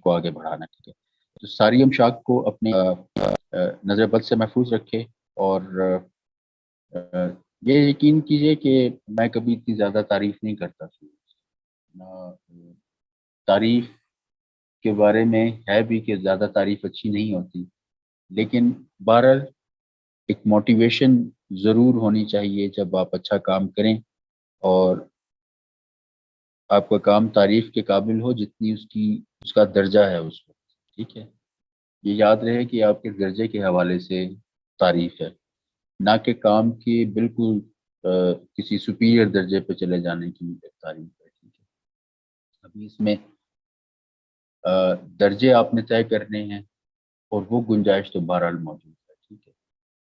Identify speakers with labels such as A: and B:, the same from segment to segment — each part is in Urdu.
A: کو آگے بڑھانا. ٹھیک ہے، تو ساری امشاق کو اپنے نظر بد سے محفوظ رکھے. اور یہ یقین کیجئے کہ میں کبھی اتنی زیادہ تعریف نہیں کرتا. تعریف کے بارے میں ہے بھی کہ زیادہ تعریف اچھی نہیں ہوتی، لیکن بہرحال ایک موٹیویشن ضرور ہونی چاہیے جب آپ اچھا کام کریں اور آپ کا کام تعریف کے قابل ہو جتنی اس کا درجہ ہے اس وقت. ٹھیک ہے، یہ یاد رہے کہ آپ کے درجے کے حوالے سے تعریف ہے، نہ کہ کام کی بالکل کسی سپیریئر درجے پہ چلے جانے کی تعریف ہے. ٹھیک ہے، ابھی اس میں درجے آپ نے طے کرنے ہیں اور وہ گنجائش تو بہرحال موجود ہے. ٹھیک ہے،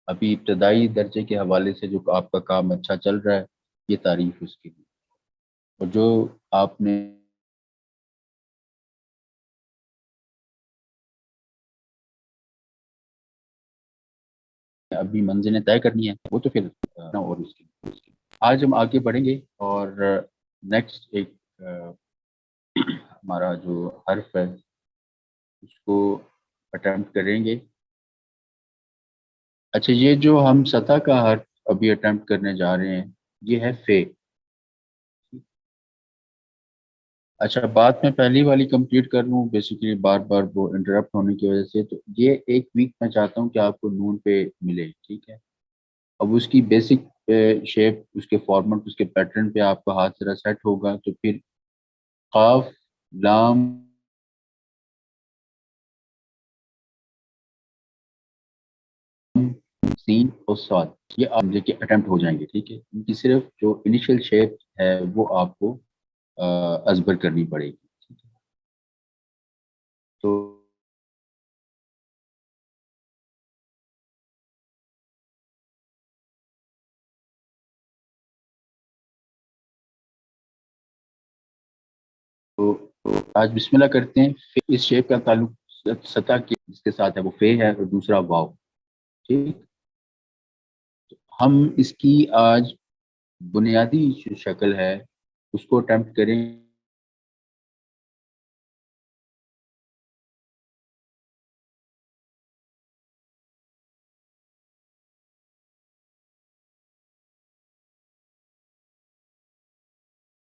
A: ابھی ابتدائی درجے کے حوالے سے جو آپ کا کام اچھا چل رہا ہے یہ تعریف اس کے لیے. اور جو آپ نے ابھی منزلیں طے کرنی ہے وہ تو پھر اور اس کی آج ہم آگے بڑھیں گے اور نیکسٹ ایک ہمارا جو حرف ہے اس کو اٹیمپٹ کریں گے. اچھا، یہ جو ہم سطح کا حرف ابھی اٹیمپٹ کرنے جا رہے ہیں یہ ہے فے. اچھا، بات میں پہلی والی کمپلیٹ کر لوں. بیسیکلی بار بار وہ انٹرپٹ ہونے کی وجہ سے، تو یہ ایک ویک میں چاہتا ہوں کہ آپ کو نون پہ ملے. ٹھیک ہے، اب اس کی بیسک شیپ، اس کے فارمیٹ، اس کے پیٹرن پہ آپ کا ہاتھ ذرا سیٹ ہوگا تو پھر قاف، لام، سین اور صاد یہ آپ کے اٹیمپٹ ہو جائیں گے. ٹھیک ہے، ان کی صرف جو انیشیل شیپ ہے وہ آپ کو ازبر کرنی پڑے گی. ٹھیک ہے، تو آج بسم اللہ کرتے ہیں. اس شیپ کا تعلق سطح کے جس کے ساتھ ہے وہ فے ہے اور دوسرا واو. ٹھیک، ہم اس کی آج بنیادی جو شکل ہے اس کو اٹیمپٹ کریں.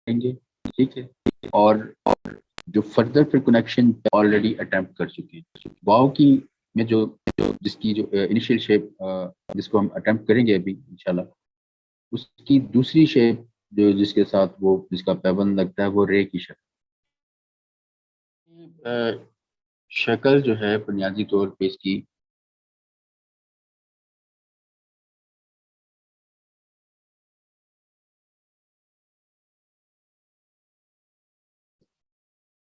A: گے ٹھیک ہے، اور جو فردر پھر کنیکشن آلریڈی اٹیمپٹ کر چکے ہیں واو کی میں جو جس کی جو انیشیل شیپ جس کو ہم اٹیمپٹ کریں گے ابھی انشاءاللہ، اس کی دوسری شیپ جو جس کے ساتھ وہ جس کا پیبند لگتا ہے وہ رے کی شکل. شکل جو ہے بنیادی طور پہ اس کی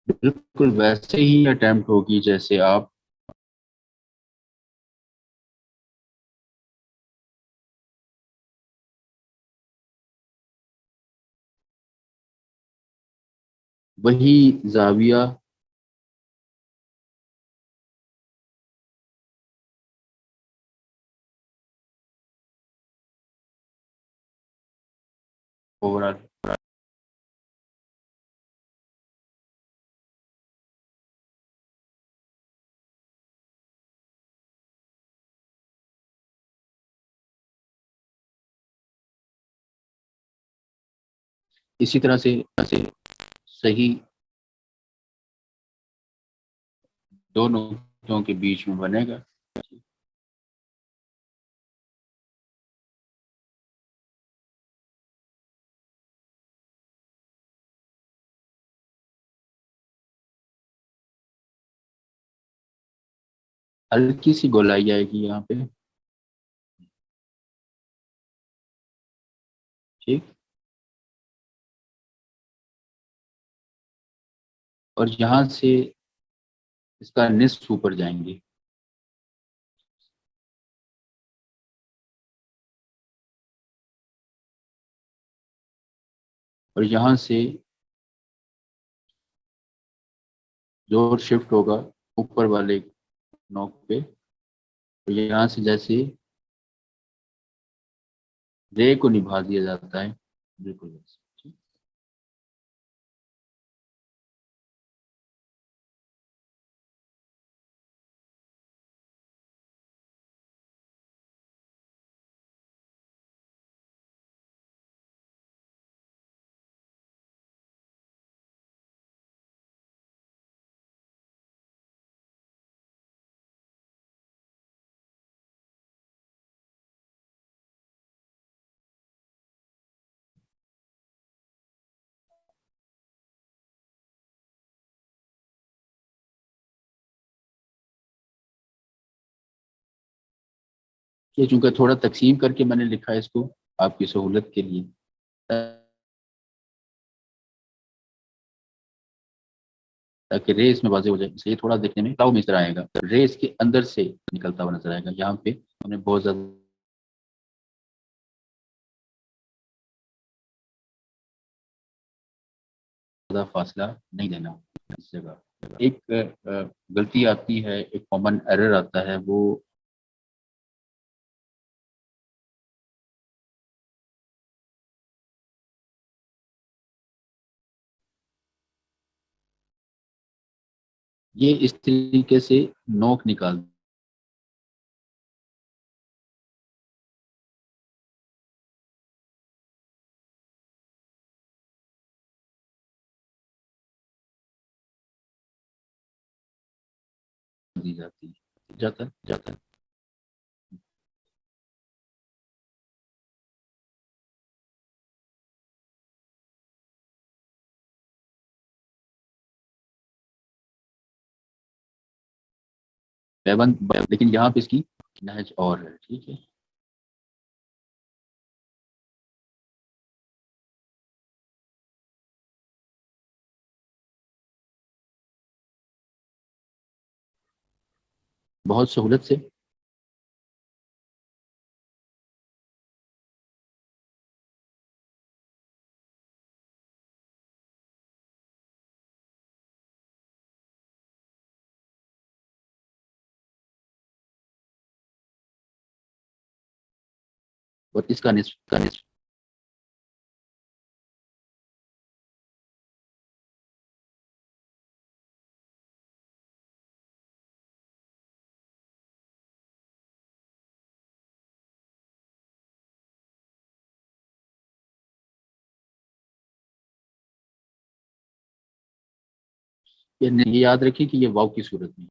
A: بالکل ویسے ہی اٹیمپٹ ہوگی جیسے آپ وہی زاویہ اوورال اسی طرح سے صحیح دو نقطوں کے بیچ میں بنے گا. ہلکی سی گولائی آئے گی یہاں پہ. ٹھیک، اور یہاں سے اس کا نصف اوپر جائیں گے. اور یہاں سے زور شفٹ ہوگا اوپر والے نوک پہ. اور یہاں سے جیسے رے کو نبھا دیا جاتا ہے بالکل ویسے. یہ چونکہ تھوڑا تقسیم کر کے میں نے لکھا ہے اس کو آپ کی سہولت کے لیے، تاکہ رے اس میں واضح ہو جائے، اس لیے تھوڑا دیکھنے میں کلاؤ میں اس طرح آئے گا، رے اس کے اندر سے نکلتا ہوا نظر آئے گا. یہاں پہ ہم نے بہت زیادہ فاصلہ نہیں دینا اس جگہ. ایک غلطی آتی ہے، ایک کامن ایرر آتا ہے، وہ یہ اس طریقے سے نوک نکال دی جاتی ہے، جاتا ہے. پیبند، لیکن یہاں پہ اس کی نہج اور ہے. ٹھیک ہے، بہت سہولت سے. اور اس کا نصف یہ یاد رکھیں کہ یہ واو کی صورت میں.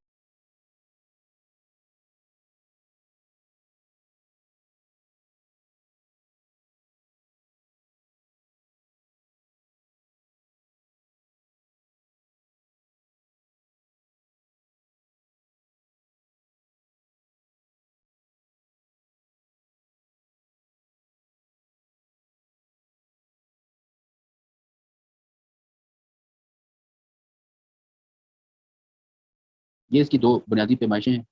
A: یہ اس کی دو بنیادی پیمائشیں ہیں.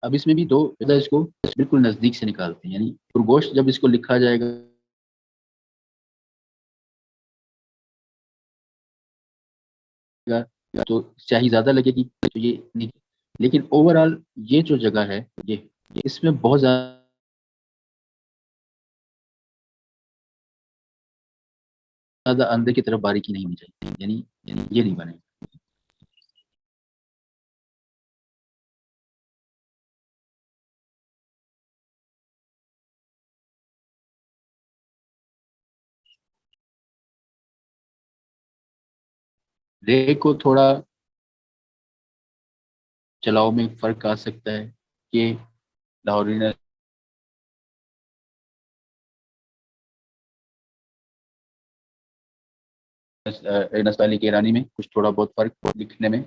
A: اب اس میں بھی دو اس کو بالکل نزدیک سے نکالتے ہیں، یعنی پرگوشت جب اس کو لکھا جائے گا تو سیاہی زیادہ لگے گی تو یہ نہیں. لیکن اوور آل یہ جو جگہ ہے، یہ اس میں بہت زیادہ اندر کی طرف باریکی نہیں ہونی چاہیے، یعنی یہ نہیں بنے. رے کو تھوڑا چلاؤ میں فرق آ سکتا ہے کہ لاہوری نستعلی کے ایرانی میں کچھ تھوڑا بہت فرق لکھنے میں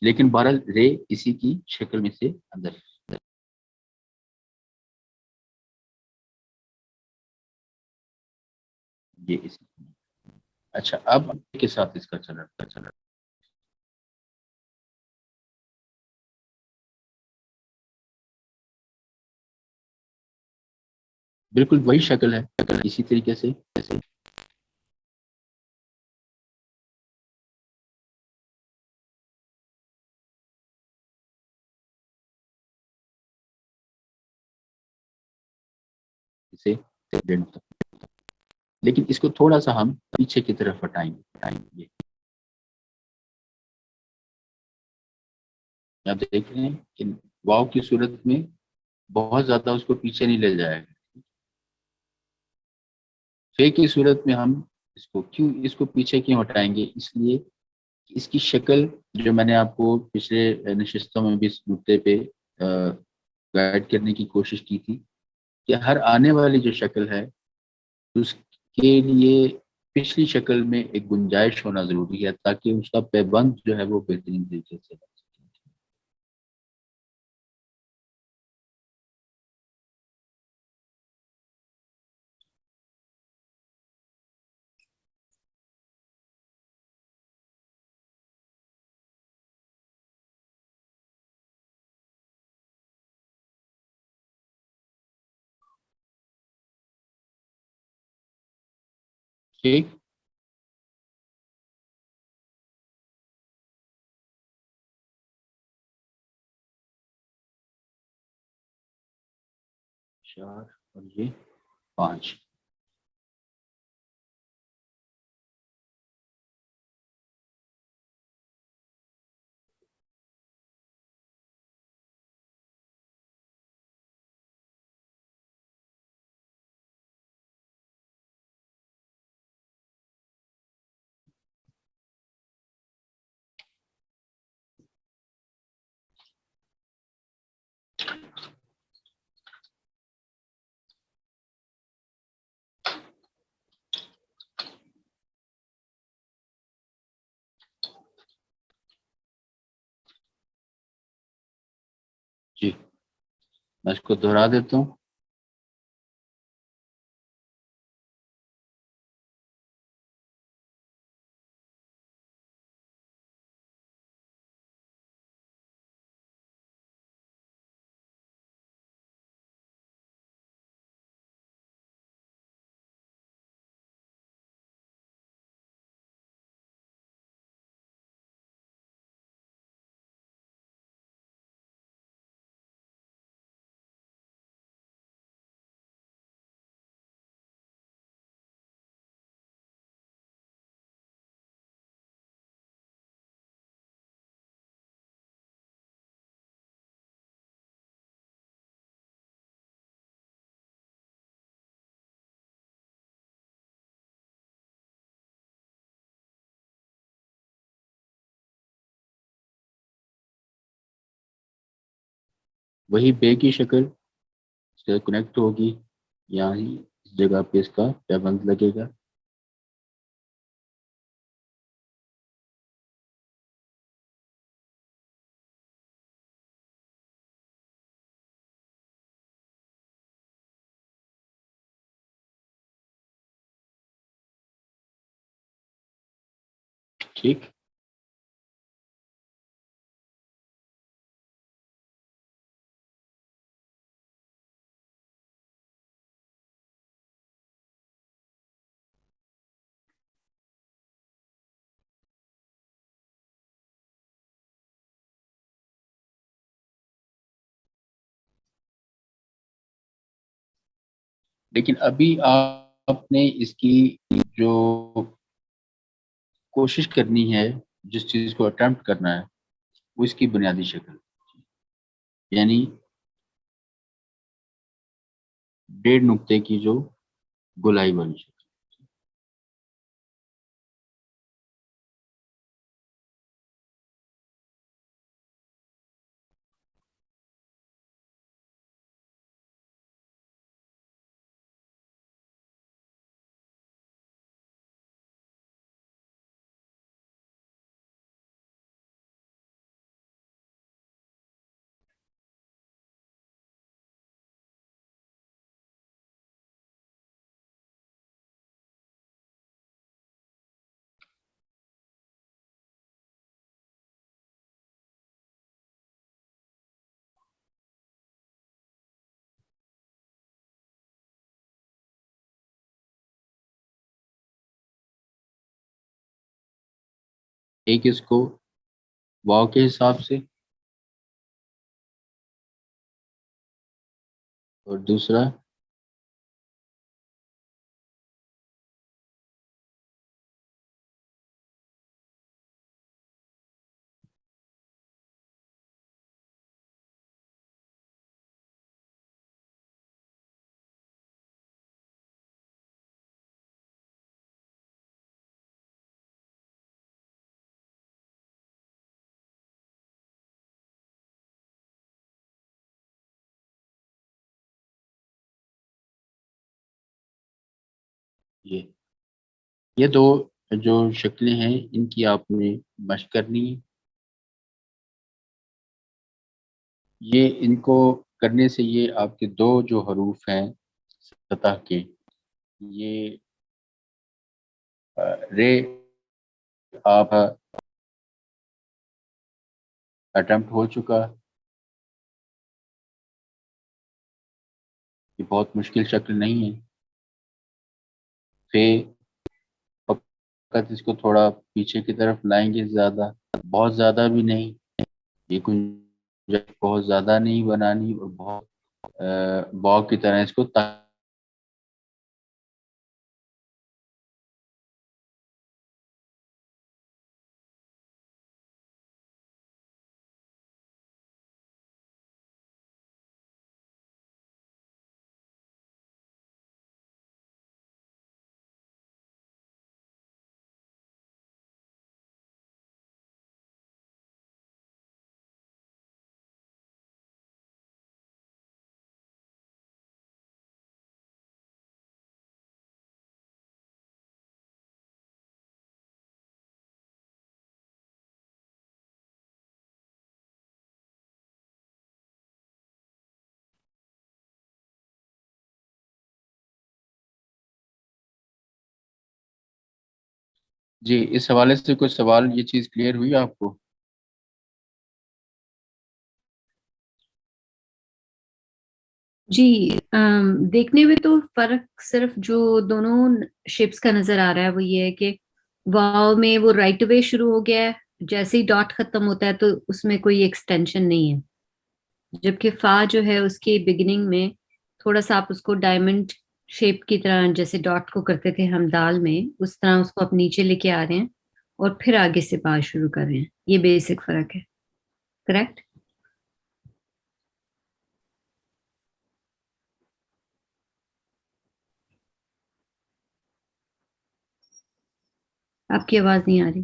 A: لیکن بہرحال رے اسی کی شکل میں سے اندر. یہ اسی. اچھا، اب کے ساتھ اس کا چلا بالکل وہی شکل ہے اسی طریقے سے. اسے لیکن اس کو تھوڑا سا ہم پیچھے کی طرف ہٹائیں گے. آپ دیکھ رہے ہیں کہ واو کی صورت میں بہت زیادہ اس کو پیچھے نہیں لے جائے گا. فے کی صورت میں ہم اس کو پیچھے کیوں ہٹائیں گے؟ اس لیے کہ اس کی شکل جو میں نے آپ کو پچھلے نشستوں میں بھی اس نقطے پہ گائیڈ کرنے کی کوشش کی تھی کہ ہر آنے والی جو شکل ہے اس کے لیے پچھلی شکل میں ایک گنجائش ہونا ضروری ہے تاکہ اس کا پیبند جو ہے وہ بہترین طریقے سے بن سکے. ٹھیک. چار اور یہ 5. جی میں اس کو دہرا دیتا ہوں. وہی بے کی شکل سے کنیکٹ ہوگی، یہاں ہی اس جگہ پہ اس کا پیبند لگے گا. ٹھیک. لیکن ابھی آپ نے اس کی جو کوشش کرنی ہے، جس چیز کو اٹمپٹ کرنا ہے، وہ اس کی بنیادی شکل، یعنی 1.5 نقطے کی جو گولائی والی شکل. ایک اس کو واو کے حساب سے اور دوسرا یہ دو جو شکلیں ہیں ان کی آپ نے مشق کرنی ہے. یہ ان کو کرنے سے یہ آپ کے دو جو حروف ہیں سطح کے، یہ رے آپ اٹمپٹ ہو چکا. یہ بہت مشکل شکل نہیں ہے. فقط اس کو تھوڑا پیچھے کی طرف لائیں گے، زیادہ بہت زیادہ بھی نہیں. یہ کچھ بہت زیادہ نہیں بنانی اور بہت باغ کی طرح اس کو جی اس حوالے سے کوئی سوال، یہ چیز کلیئر ہوئی آپ کو؟
B: جی دیکھنے میں تو فرق صرف جو دونوں شیپس کا نظر آ رہا ہے وہ یہ ہے کہ واو میں وہ رائٹ وے شروع ہو گیا ہے، جیسے ہی ڈاٹ ختم ہوتا ہے تو اس میں کوئی ایکسٹینشن نہیں ہے، جبکہ فا جو ہے اس کے بگننگ میں تھوڑا سا آپ اس کو ڈائمنڈ شیپ کی طرح جیسے ڈاٹ کو کرتے تھے ہم دال میں، اس طرح اس کو آپ نیچے لے کے آ رہے ہیں اور پھر آگے سے بات شروع کر رہے ہیں. یہ بیسک فرق ہے. کریکٹ؟ آپ کی آواز نہیں آ رہی.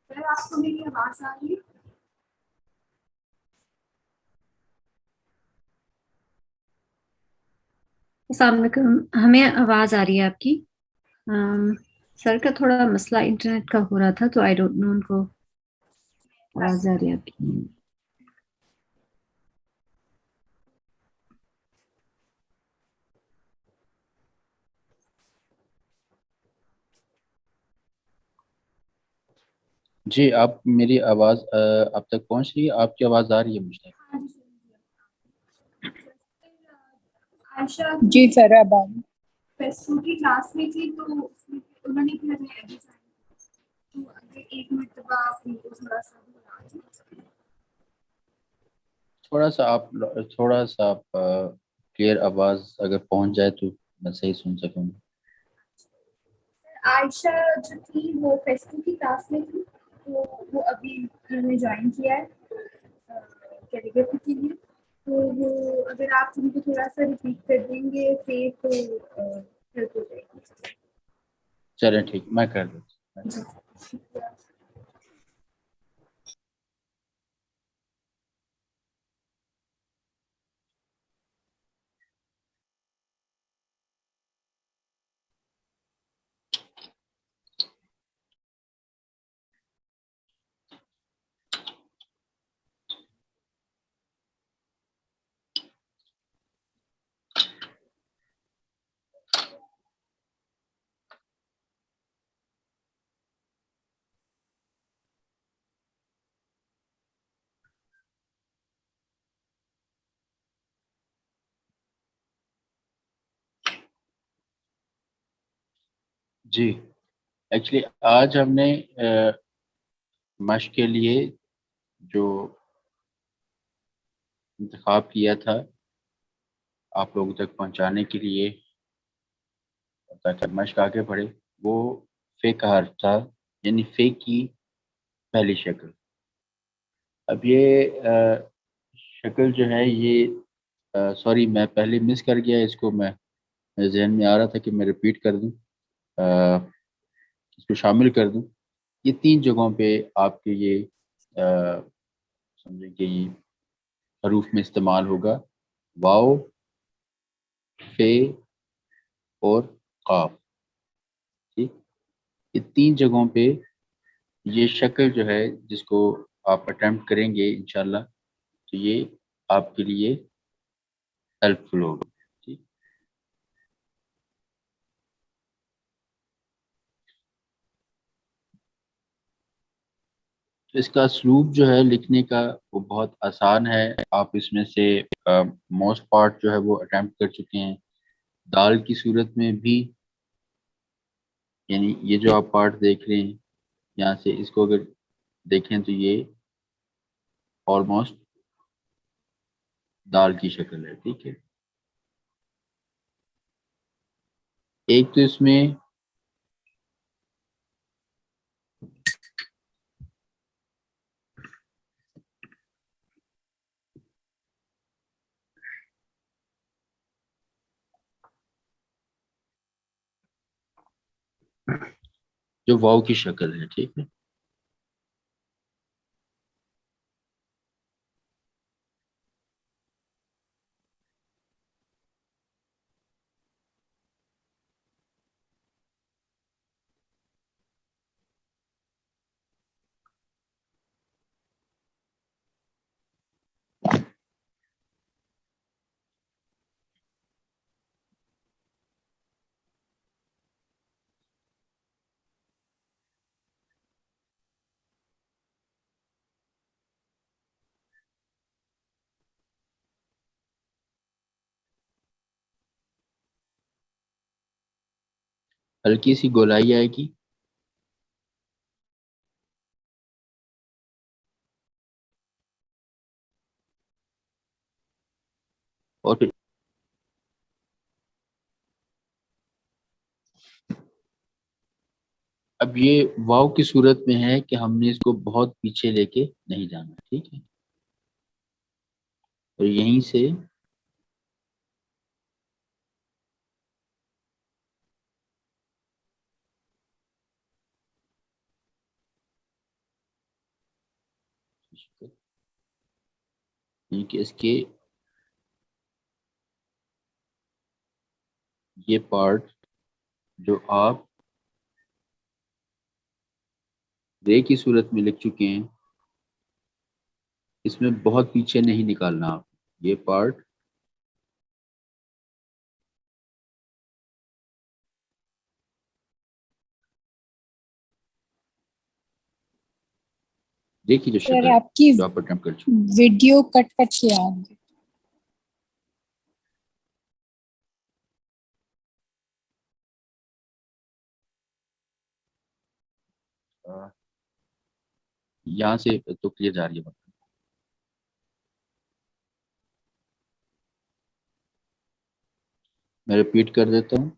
C: آپ کو میری آواز آ رہی ہے؟
B: السلام علیکم. ہمیں آواز آ رہی ہے آپ کی. سر کا تھوڑا مسئلہ انٹرنیٹ کا ہو رہا تھا تو آئی ڈونٹ نو ان کو آواز آ رہی ہے آپ کی.
A: جی آپ میری آواز اب تک پہنچ رہی ہے؟ آپ کی آواز آ رہی ہے مجھے؟
C: عائشہ
D: جی سر اب
C: فیسٹو کی کلاس میں تھی تو انہوں نے پھر ہمیں ایڈی تو اگر ایک مرتبہ آپ ان کو تھوڑا سا بلا دیں.
A: تھوڑا سا آپ کلیئر آواز اگر پہنچ جائے تو میں صحیح سن سکوں.
C: عائشہ جو تھی وہ فیسٹو کی کلاس میں تھی تو وہ ابھی انہوں نے جوائن کیا ہے کیلیگرافی کے لیے. تو وہ اگر آپ ان کو تھوڑا سا ریپیٹ کر دیں گے پھر تو ہیلپ ہو جائے گی.
A: چلیں ٹھیک، میں کر دیتا ہوں.
C: جی شکریہ.
A: جی ایکچولی آج ہم نے مشق کے لیے جو انتخاب کیا تھا آپ لوگوں تک پہنچانے کے لیے تاکہ مشق آگے بڑھے، وہ فیک حرف تھا، یعنی فیک کی پہلی شکل. اب یہ شکل جو ہے یہ سوری میں پہلے مس کر گیا اس کو، میرے ذہن میں آ رہا تھا کہ میں ریپیٹ کر دوں، اس کو شامل کر دوں. یہ 3 جگہوں پہ آپ کے یہ سمجھیں کہ یہ حروف میں استعمال ہوگا، واو، فے اور قاف. ٹھیک، یہ 3 جگہوں پہ یہ شکل جو ہے جس کو آپ اٹیمپٹ کریں گے انشاءاللہ تو یہ آپ کے لیے ہیلپ فل ہوگا. ٹھیک، تو اس کا اسلوب جو ہے لکھنے کا وہ بہت آسان ہے. آپ اس میں سے موسٹ پارٹ جو ہے وہ اٹیمپٹ کر چکے ہیں. دال کی صورت میں بھی، یعنی یہ جو آپ پارٹ دیکھ رہے ہیں یہاں سے، اس کو اگر دیکھیں تو یہ آلموسٹ دال کی شکل ہے. ٹھیک ہے، ایک تو اس میں جو واو کی شکل ہے. ٹھیک ہے، ہلکی سی گولائی آئے گی. اور پھر اب یہ واو کی صورت میں ہے کہ ہم نے اس کو بہت پیچھے لے کے نہیں جانا. ٹھیک ہے، اور یہیں سے کہ اس کے یہ پارٹ جو آپ رے کی صورت میں لکھ چکے ہیں اس میں بہت پیچھے نہیں نکالنا آپ. یہ پارٹ دیکھیے جو
D: سر
A: شکل
D: آپ کی
A: جو آپ اٹیمپٹ کر چکے.
D: ویڈیو کٹ کٹ کے آ رہی ہے.
A: یہاں سے تو کلیئر جا رہی ہے بات. میں ریپیٹ کر دیتا ہوں.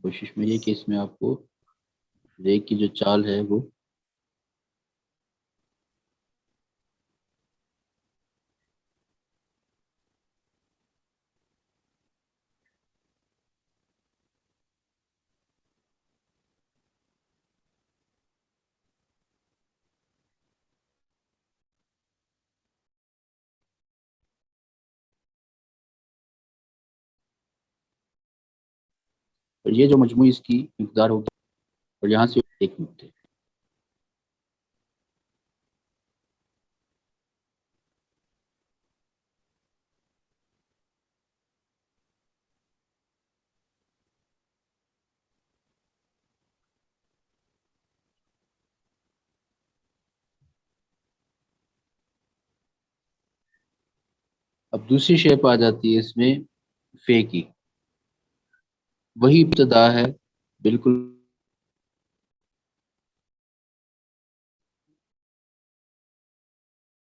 A: کوشش میں یہ کہ اس میں آپ کو رے کی جو چال ہے وہ اور یہ جو مجموعی اس کی مقدار ہوگی اور یہاں سے ایک نقطے. اب دوسری شیپ آ جاتی ہے اس میں فے کی. وہی ابتدا ہے بالکل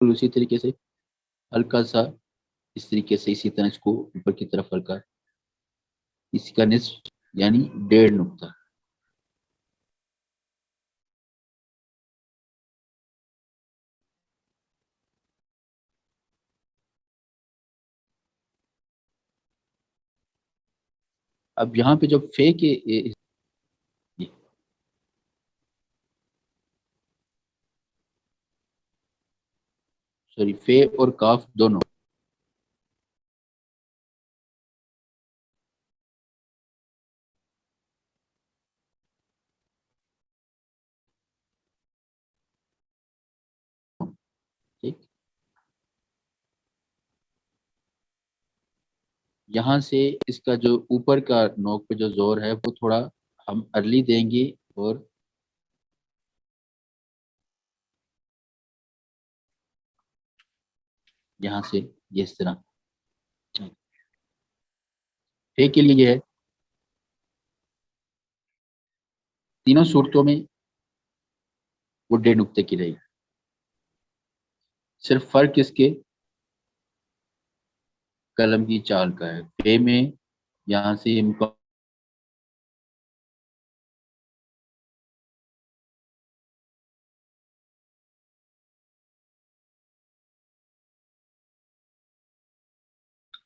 A: اسی طریقے سے ہلکا سا اس طریقے سے اسی طرح اس کو اوپر کی طرف ہلکا اس کا نصف یعنی 1.5 نقطہ. اب یہاں پہ جب فے کے سوری فے اور کاف دونوں ٹھیک یہاں سے اس کا جو اوپر کا نوک پہ جو زور ہے وہ تھوڑا ہم ارلی دیں گے اور یہاں سے یہ اس طرح فے کے لیے یہ ہے تینوں صورتوں میں وہ 1.5 نقطے کی رہے گی. صرف فرق اس کے قلم کی چال کا ہے. فے میں یہاں سے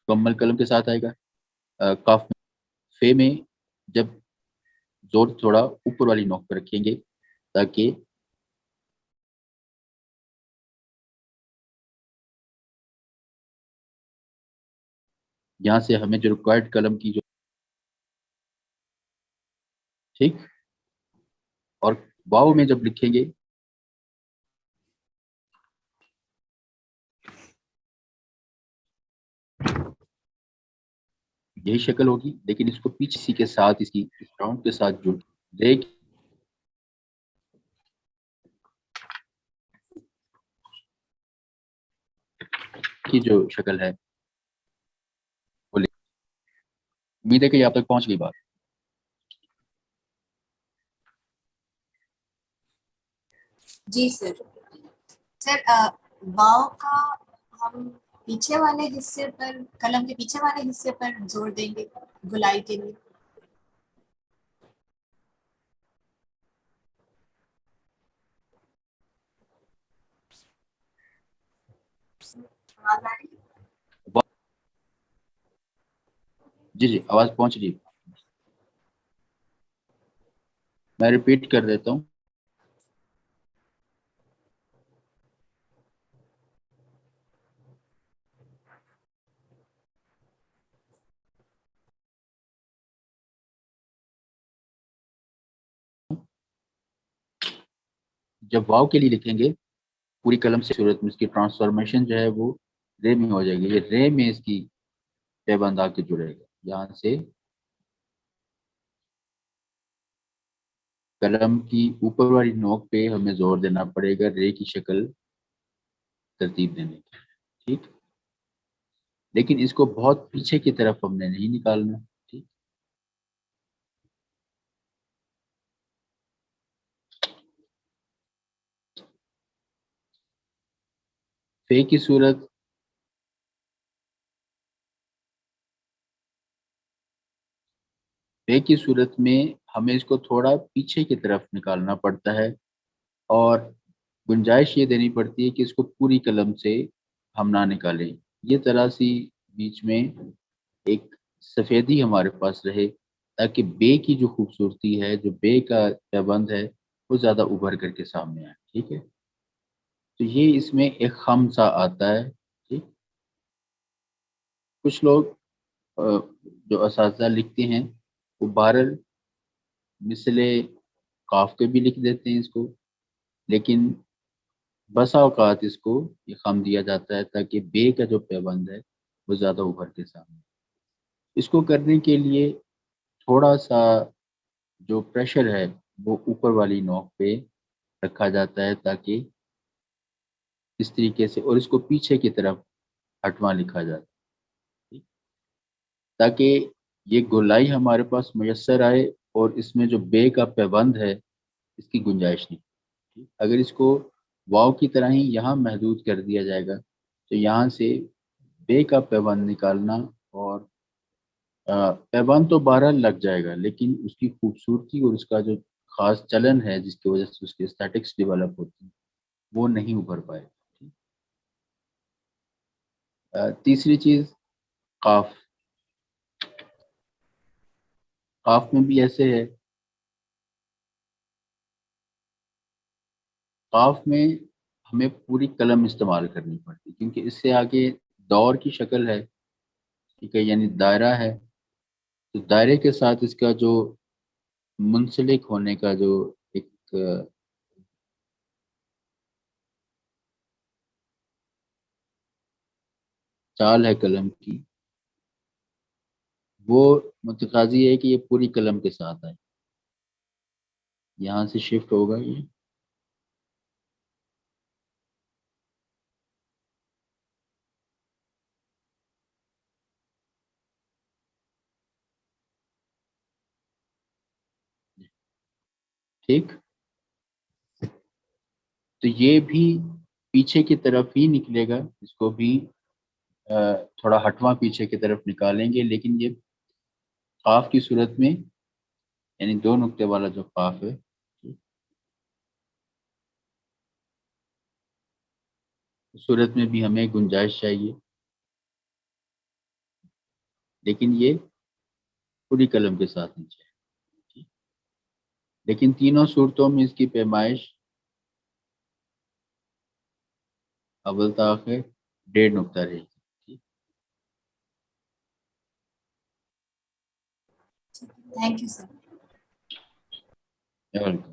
A: مکمل قلم کے ساتھ آئے گا. کاف فے میں جب زور تھوڑا اوپر والی نوک پہ رکھیں گے تاکہ یہاں سے ہمیں جو ریکوائرڈ قلم کی جو ٹھیک اور واو میں جب لکھیں گے یہی شکل ہوگی لیکن اس کو پیچھے سی کے ساتھ اس کی راؤنڈ کے ساتھ جڑ دیکھ کی جو شکل ہے وہ امید ہے کہ آپ تک پہنچ گئی بات.
E: جی سر. سر واؤ کا ہم پیچھے والے حصے پر قلم کے پیچھے والے حصے پر زور دیں گے گلائی کے لیے. آواز آ رہی ہے؟
A: جی جی آواز پہنچ رہی ہے. میں ریپیٹ کر دیتا ہوں. جب واو کے لیے لکھیں گے پوری قلم سے صورت میں اس کی ٹرانسفارمیشن جو ہے وہ رے میں ہو جائے گی. یہ رے میں اس کی پیبند آ کے جڑے گا. یہاں سے قلم کی اوپر والی نوک پہ ہمیں زور دینا پڑے گا رے کی شکل ترتیب دینے کی. ٹھیک لیکن اس کو بہت پیچھے کی طرف ہم نے نہیں نکالنا. ٹھیک فے کی صورت بے کی صورت میں ہمیں اس کو تھوڑا پیچھے کی طرف نکالنا پڑتا ہے اور گنجائش یہ دینی پڑتی ہے کہ اس کو پوری قلم سے ہم نہ نکالیں، یہ ذرا سی بیچ میں ایک سفیدی ہمارے پاس رہے تاکہ بے کی جو خوبصورتی ہے، جو بے کا پیبند ہے، وہ زیادہ ابھر کر کے سامنے آئے. ٹھیک ہے، تو یہ اس میں ایک خم سا آتا ہے. ٹھیک، کچھ لوگ جو اساتذہ لکھتے ہیں وہ بہرحال مثل قاف کے بھی لکھ دیتے ہیں اس کو، لیکن بسا اوقات اس کو یہ خم دیا جاتا ہے تاکہ بے کا جو پیبند ہے وہ زیادہ ابھر کے سامنے. اس کو کرنے کے لیے تھوڑا سا جو پریشر ہے وہ اوپر والی نوک پہ رکھا جاتا ہے تاکہ اس طریقے سے، اور اس کو پیچھے کی طرف ہٹواں لکھا جاتا ہے تاکہ یہ گولائی ہمارے پاس میسر آئے اور اس میں جو بے کا پیبند ہے اس کی گنجائش نہیں. اگر اس کو واو کی طرح ہی یہاں محدود کر دیا جائے گا تو یہاں سے بے کا پیبند نکالنا، اور پیبند تو بہرحال لگ جائے گا لیکن اس کی خوبصورتی اور اس کا جو خاص چلن ہے جس کی وجہ سے اس کے اسٹیٹکس ڈیولپ ہوتی ہیں وہ نہیں ابھر پائے. تیسری چیز قاف. قاف میں بھی ایسے ہے. قاف میں ہمیں پوری قلم استعمال کرنی پڑتی کیونکہ اس سے آگے دور کی شکل ہے. ٹھیک ہے، یعنی دائرہ ہے، تو دائرے کے ساتھ اس کا جو منسلک ہونے کا جو ایک چال ہے قلم کی، وہ متقاضی ہے کہ یہ پوری قلم کے ساتھ آئے. یہاں سے شفٹ ہوگا یہ. ٹھیک، تو یہ بھی پیچھے کی طرف ہی نکلے گا، اس کو بھی تھوڑا ہٹواں پیچھے کی طرف نکالیں گے، لیکن یہ قاف کی صورت میں یعنی دو نقطے والا جو قاف ہے اس صورت میں بھی ہمیں گنجائش چاہیے، لیکن یہ پوری قلم کے ساتھ نیچے ہے. لیکن تینوں صورتوں میں اس کی پیمائش اول تاخیر 1.5 نقطہ رہے گی.
E: Thank you sir.
A: ویلکم.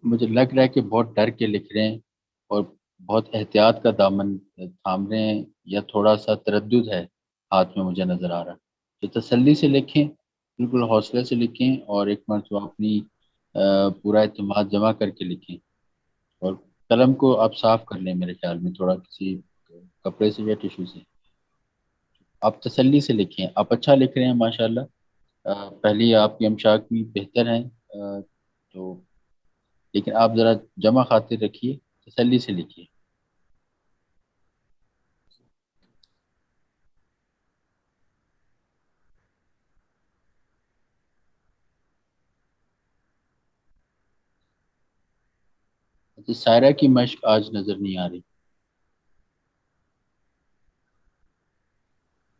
A: مجھے لگ رہا ہے کہ بہت ڈر کے لکھ رہے ہیں اور بہت احتیاط کا دامن تھام رہے ہیں، یا تھوڑا سا تردد ہے ہاتھ میں مجھے نظر آ رہا ہے. تو تسلی سے لکھیں، بالکل حوصلے سے لکھیں، اور ایک مرتبہ اپنی پورا اعتماد جمع کر کے لکھیں، اور قلم کو آپ صاف کر لیں میرے خیال میں تھوڑا کسی کپڑے سے یا ٹیشو سے. آپ تسلی سے لکھیں، آپ اچھا لکھ رہے ہیں ماشاءاللہ. پہلی آپ کی امشاق بھی بہتر ہیں، تو لیکن آپ ذرا جمع خاطر رکھیے، تسلی سے لکھیے. سائرہ کی مشق آج نظر نہیں آ رہی.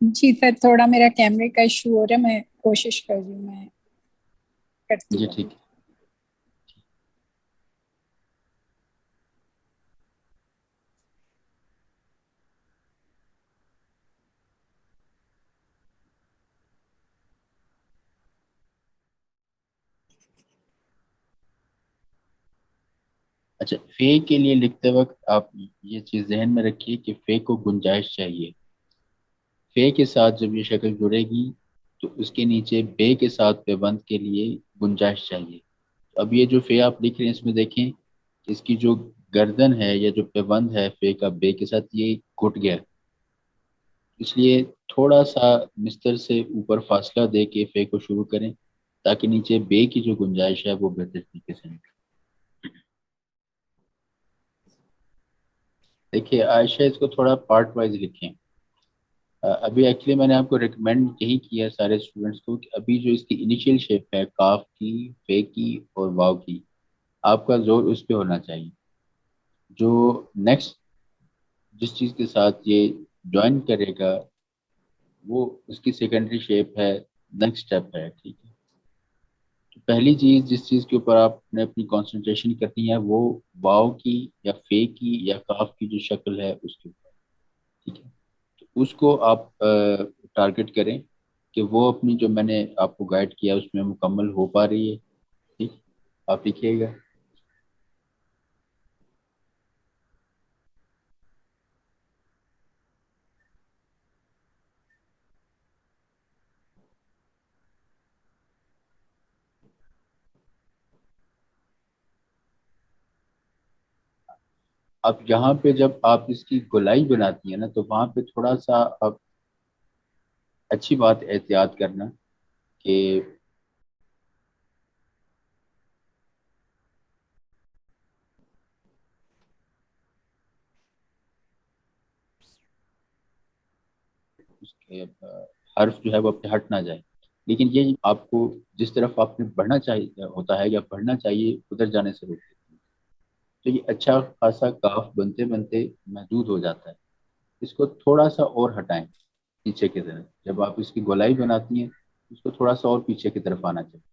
D: جی سر تھوڑا میرا کیمرے کا ایشو ہو رہا ہے، میں کوشش کر رہی ہوں، میں کرتی
A: جی
D: ہوں.
A: ٹھیک ہے. اچھا، فے کے لیے لکھتے وقت آپ یہ چیز ذہن میں رکھیے کہ فے کو گنجائش چاہیے. فے کے ساتھ جب یہ شکل جڑے گی تو اس کے نیچے بے کے ساتھ پیوند کے لیے گنجائش چاہیے. اب یہ جو فے آپ لکھ رہے ہیں اس میں دیکھیں اس کی جو گردن ہے یا جو پیوند ہے فے کا بے کے ساتھ یہ گھٹ گیا، اس لیے تھوڑا سا مستر سے اوپر فاصلہ دے کے فے کو شروع کریں تاکہ نیچے بے کی جو گنجائش ہے وہ بہتر طریقے سے نکلے. دیکھیے عائشہ اس کو تھوڑا پارٹ وائز لکھیں. ابھی ایکچولی میں نے آپ کو ریکمینڈ یہی کیا سارے اسٹوڈنٹس کو کہ ابھی جو اس کی انیشیل شیپ ہے کاف کی، فے کی اور واو کی، آپ کا زور اس پہ ہونا چاہیے. جو نیکسٹ جس چیز کے ساتھ یہ جوائن کرے گا وہ اس کی سیکنڈری شیپ ہے، نیکسٹ اسٹیپ ہے. ٹھیک ہے، تو پہلی چیز جس چیز کے اوپر آپ نے اپنی کانسنٹریشن کرنی ہے وہ واو کی یا فے کی یا کاف کی جو شکل ہے اس کے اوپر. ٹھیک ہے، تو اس کو آپ ٹارگٹ کریں کہ وہ اپنی جو میں نے آپ کو گائیڈ کیا اس میں مکمل ہو پا رہی ہے. ٹھیک، آپ لکھیے گا. اب یہاں پہ جب آپ اس کی گولائی بناتی ہیں نا تو وہاں پہ تھوڑا سا اب اچھی بات احتیاط کرنا کہ اس کے حرف جو ہے وہ اپنے ہٹ نہ جائے. لیکن یہ آپ کو جس طرف آپ نے بڑھنا چاہیے ہوتا ہے یا پڑھنا چاہیے ادھر جانے سے روک دیتی ہے. تو یہ اچھا خاصا کاف بنتے بنتے محدود ہو جاتا ہے. اس کو تھوڑا سا اور ہٹائیں پیچھے کی طرف. جب آپ اس کی گولائی بناتی ہیں اس کو تھوڑا سا اور پیچھے کی طرف آنا چاہیے،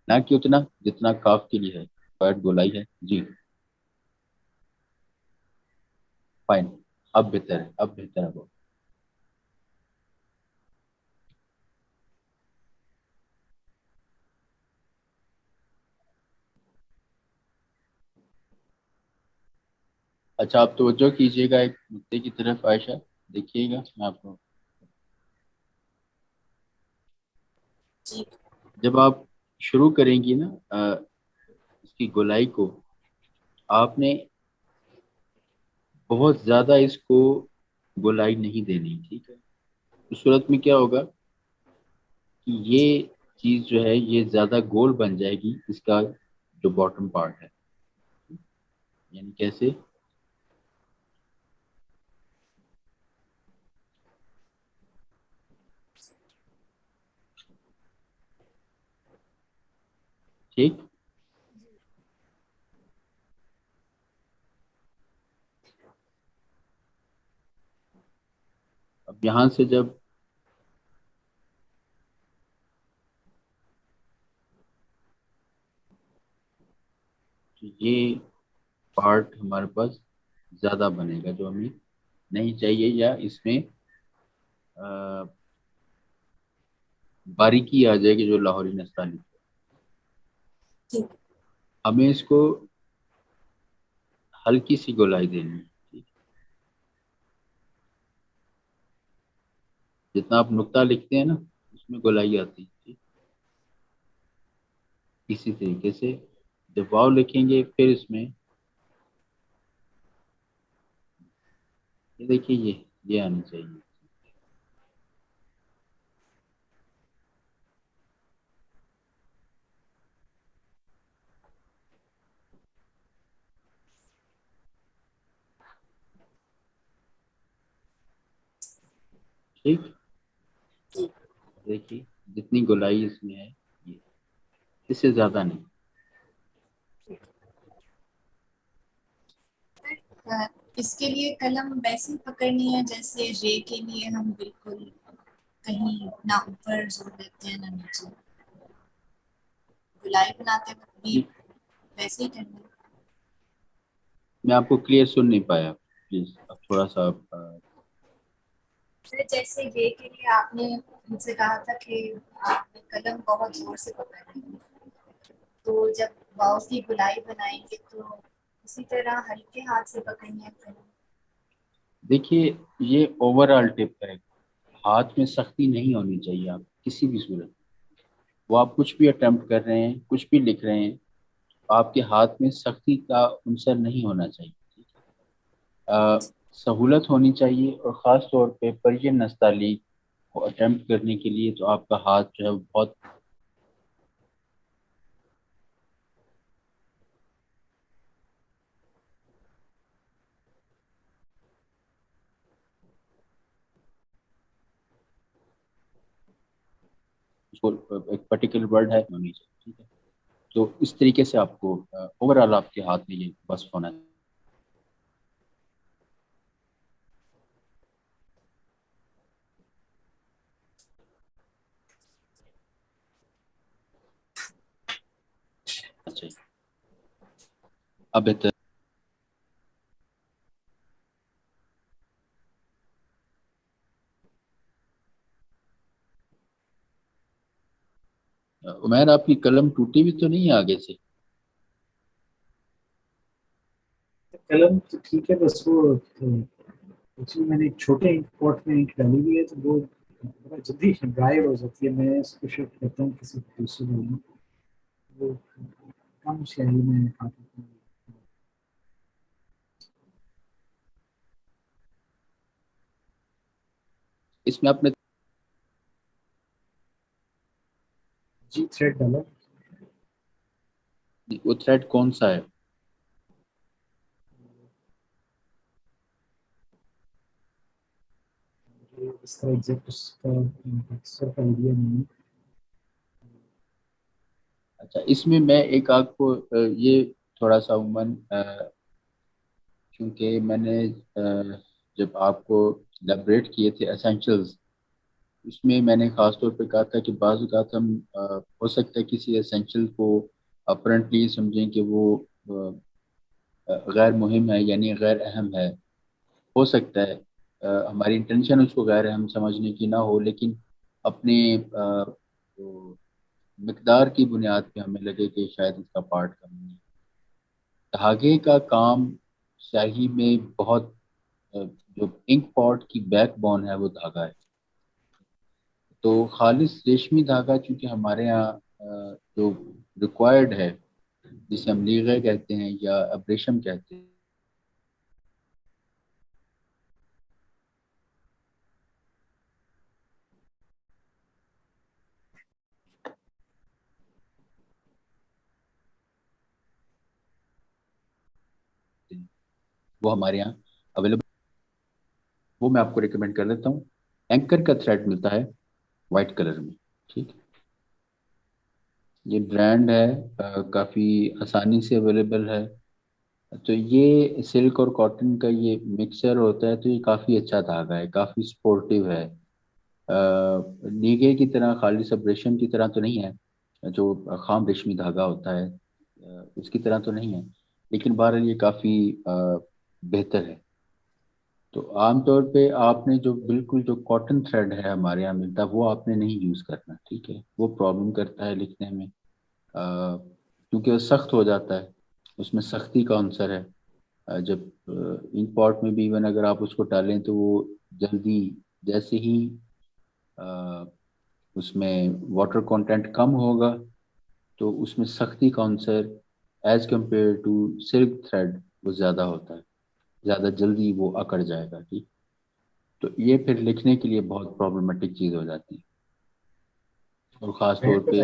A: نہ کہ اتنا جتنا کاف کے لیے ہے پیٹ گولائی ہے. جی فائن، اب بہتر ہے، اب بہتر ہے بہت. اچھا آپ توجہ کیجیے گا ایک مدعے کی طرف عائشہ، دیکھیے گا میں آپ کو.
E: جی
A: جب آپ شروع کریں گی نا اس کی گولائی کو، آپ نے بہت زیادہ اس کو گولائی نہیں دینی. ٹھیک ہے، اس صورت میں کیا ہوگا کہ یہ چیز جو ہے یہ زیادہ گول بن جائے گی اس کا جو باٹم پارٹ ہے. یعنی کیسے؟ ٹھیک، اب یہاں سے جب یہ پارٹ ہمارے پاس زیادہ بنے گا جو ہمیں نہیں چاہیے، یا اس میں باریکی آ جائے گی جو لاہوری نستعلیق ہے.
E: ٹھیک
A: ہمیں اس کو ہلکی سی گولائی دینی ہے. ٹھیک، جتنا آپ نقطہ لکھتے ہیں نا اس میں گولائی آتی ہے. ٹھیک، اسی طریقے سے جب واو لکھیں گے پھر اس میں یہ دیکھیے یہ آنی چاہیے. ٹھیک،
E: ٹھیک
A: دیکھیے جتنی گولائی اس میں ہے یہ، اس سے زیادہ نہیں.
E: اس کے لیے قلم ویسے پکڑنی ہے جیسے رے کے لیے ہم بالکل کہیں نہ اوپر زور دیتے ہیں نہ نیچے، گلائی بناتے وقت بھی ویسے ہی کرنا ہے.
A: میں آپ کو کلیئر سن نہیں پایا، پلیز اب تھوڑا سا
E: سر جیسے رے کے لیے آپ نے مجھ سے کہا تھا کہ آپ نے قلم بہت زور سے پکڑنی ہے، تو جب واؤ کی گلائی بنائیں گے تو اسی طرح ہلکے ہاتھ سے پکڑنی ہے قلم.
A: دیکھیے یہ اوور آل ٹپ ہے، ہاتھ میں سختی نہیں ہونی چاہیے آپ کسی بھی صورت. وہ آپ کچھ بھی اٹیمپٹ کر رہے ہیں، کچھ بھی لکھ رہے ہیں، آپ کے ہاتھ میں سختی کا عنصر نہیں ہونا چاہیے. سہولت ہونی چاہیے، اور خاص طور پہ پرین نستعلیق کو اٹیمپٹ کرنے کے لیے تو آپ کا ہاتھ جو ہے بہت ایک پرٹیکولر ورڈ ہے ہونی چاہیے. ٹھیک ہے، تو اس طریقے سے آپ کو اوور آل آپ کے ہاتھ میں یہ بس ہونا چاہیے. اب بہتر عمیر آپ کی قلم ٹوٹی بھی تو نہیں ہے آگے سے؟
F: قلم تو ٹھیک ہے، بس وہ اس میں نے ایک چھوٹے انک پاٹ میں انک ڈالی ہوئی ہے تو وہ بہت جلدی ڈرائی ہو جاتی ہے. میں اس کو شفٹ کرتا ہوں کسی دوسرے میں، وہ کم شہری میں کھاتا ہوں.
A: اس میں آپ نے
F: جی تھریڈ ڈالا.
A: وہ تھریڈ کون سا ہے؟
F: اس کا ایگزیکٹ اس کا اکثر کا آئیڈیا نہیں ہے.
A: اچھا، اس میں میں ایک آپ کو یہ تھوڑا سا عموماً کیونکہ میں نے جب آپ کو لیبریٹ کیے تھے اسینشلز، اس میں نے خاص طور پہ کہا تھا کہ بعض اوقات ہم ہو سکتا ہے کسی اسینشل کو اپرنٹلی سمجھیں کہ وہ غیر مہم ہے، یعنی غیر اہم ہے. ہو سکتا ہے ہماری انٹینشن اس کو غیر اہم سمجھنے کی نہ ہو، لیکن اپنے مقدار کی بنیاد پہ ہمیں لگے کہ شاید اس کا پارٹ کم نہیں. دھاگے کا کام سیاہی میں بہت جو انک پاٹ کی بیک بون ہے وہ دھاگا ہے. تو خالص ریشمی دھاگا چونکہ ہمارے ہاں جو ریکوائرڈ ہے، جسے ہم لیغے کہتے ہیں یا ابریشم کہتے ہیں، وہ ہمارے یہاں اویلیبل. وہ میں آپ کو ریکمینڈ کر دیتا ہوں. اینکر کا تھریڈ ملتا ہے وائٹ کلر میں. ٹھیک، یہ برانڈ ہے، کافی آسانی سے اویلیبل ہے. تو یہ سلک اور کاٹن کا یہ مکسچر ہوتا ہے، تو یہ کافی اچھا دھاگا ہے، کافی سپورٹیو ہے. نیگے کی طرح خالص ابریشم کی طرح تو نہیں ہے، جو خام ریشمی دھاگا ہوتا ہے اس کی طرح تو نہیں ہے، لیکن بہرحال یہ کافی بہتر ہے. تو عام طور پہ آپ نے جو بالکل جو کاٹن تھریڈ ہے ہمارے یہاں ملتا ہے وہ آپ نے نہیں یوز کرنا. ٹھیک ہے، وہ پرابلم کرتا ہے لکھنے میں کیونکہ وہ سخت ہو جاتا ہے، اس میں سختی کا عنصر ہے. جب انک پاٹ میں بھی ایون اگر آپ اس کو ڈالیں تو وہ جلدی جیسے ہی اس میں واٹر کانٹینٹ کم ہوگا تو اس میں سختی کا عنصر as compare to silk thread وہ زیادہ ہوتا ہے، زیادہ جلدی وہ اکڑ جائے گا. ٹھیک، تو یہ پھر لکھنے کے لیے بہت پرابلمٹک چیز ہو جاتی ہے. اور خاص طور پہ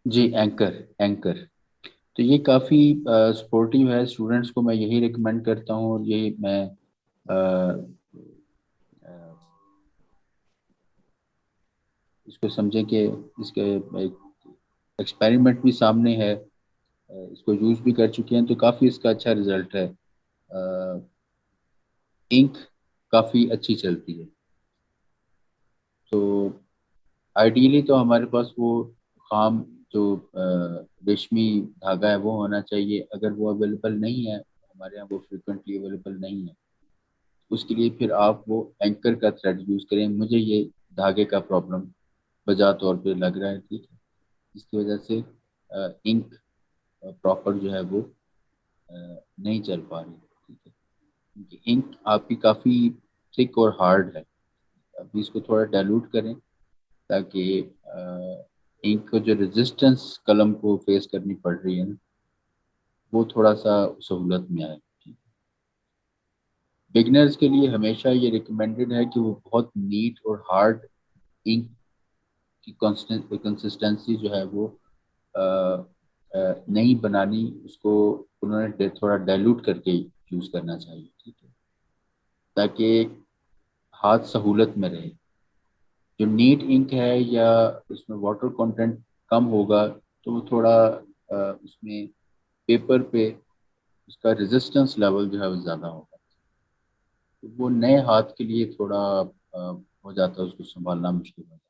A: جی اینکر تو یہ کافی سپورٹیو ہے. اسٹوڈنٹس کو میں یہی ریکمینڈ کرتا ہوں، اور یہی میں اس کو سمجھیں کہ اس کے ایک ایکسپیریمنٹ بھی سامنے ہے، اس کو یوز بھی کر چکے ہیں، تو کافی اس کا اچھا رزلٹ ہے. انک کافی اچھی چلتی ہے. تو آئیڈیلی تو ہمارے پاس وہ خام جو ریشمی دھاگا ہے وہ ہونا چاہیے. اگر وہ اویلیبل نہیں ہے ہمارے یہاں، وہ فریکوینٹلی اویلیبل نہیں ہے، اس کے لیے پھر آپ وہ اینکر کا تھریڈ یوز کریں. مجھے یہ دھاگے کا پرابلم بجا طور پہ لگ رہا ہے، ٹھیک ہے، جس کی وجہ سے انک پراپر جو ہے وہ نہیں چل پا رہی. ٹھیک ہے، کیونکہ انک آپ کی کافی تھک اور ہارڈ ہے. ابھی اس کو تھوڑا ڈائلوٹ کریں تاکہ انک کو جو ریزسٹنس قلم کو فیس کرنی پڑ رہی ہے نا، وہ تھوڑا سا سہولت میں آئے. بگنرز کے لیے ہمیشہ یہ ریکمینڈڈ ہے کہ وہ بہت نیٹ اور ہارڈ انک کی کنسسٹنسی جو ہے وہ نہیں بنانی، اس کو انہوں نے تھوڑا ڈائلوٹ کر کے یوز کرنا چاہیے. ٹھیک ہے، تاکہ ہاتھ سہولت میں رہے. جو نیٹ انک ہے یا اس میں واٹر کنٹینٹ کم ہوگا تو وہ تھوڑا اس میں پیپر پہ اس کا ریزسٹنس لیول جو ہے وہ زیادہ ہوگا. تو وہ نئے ہاتھ کے لیے تھوڑا ہو جاتا ہے، اس کو سنبھالنا مشکل ہو جاتا ہے.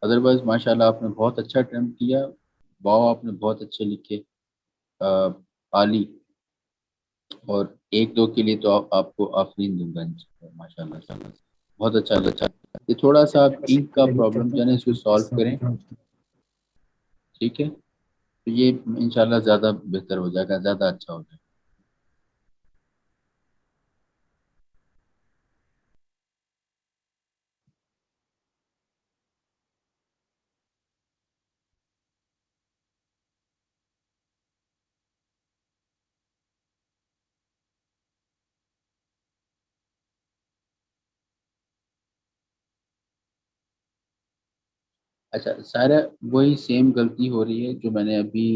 A: ادروائز ماشاء اللہ آپ نے بہت اچھا اٹیمپٹ کیا. واؤ آپ نے بہت اچھے لکھے، عالی. اور ایک دو کے لیے تو آپ کو آفرین دوں گا ماشاء اللہ، بہت اچھا. یہ تھوڑا سا آپ
F: بس
A: انک
F: ایک
A: کا
F: ڈیلیٹ
A: پرابلم
F: کرتا
A: جو ہے
F: ہوں
A: نا اس کو
F: تاکہ
A: سالو
F: اس
A: کریں.
F: طرح
A: ٹھیک ہے، تو یہ انشاءاللہ زیادہ بہتر ہو جائے گا، زیادہ اچھا ہو جائے گا. اچھا سارا وہی سیم غلطی ہو رہی ہے جو میں نے ابھی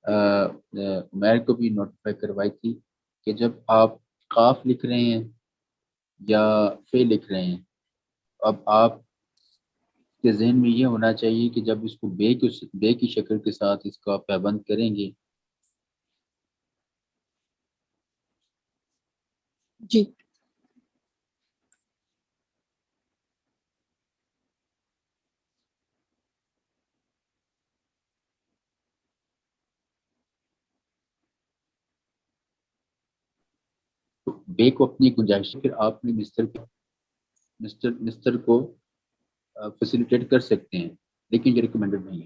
A: عمیر کو بھی نوٹیفائی کروائی تھی، کہ جب آپ قاف لکھ رہے ہیں یا فے لکھ رہے ہیں، اب آپ کے ذہن میں یہ ہونا چاہیے کہ جب اس کو بے کی شکل کے ساتھ اس کا پیبند کریں گے.
D: جی
A: تو بے کو اپنی گنجائش پھر آپ نے مستر کو فیسیلیٹیٹ کر سکتے ہیں، لیکن یہ ریکمینڈڈ نہیں ہے.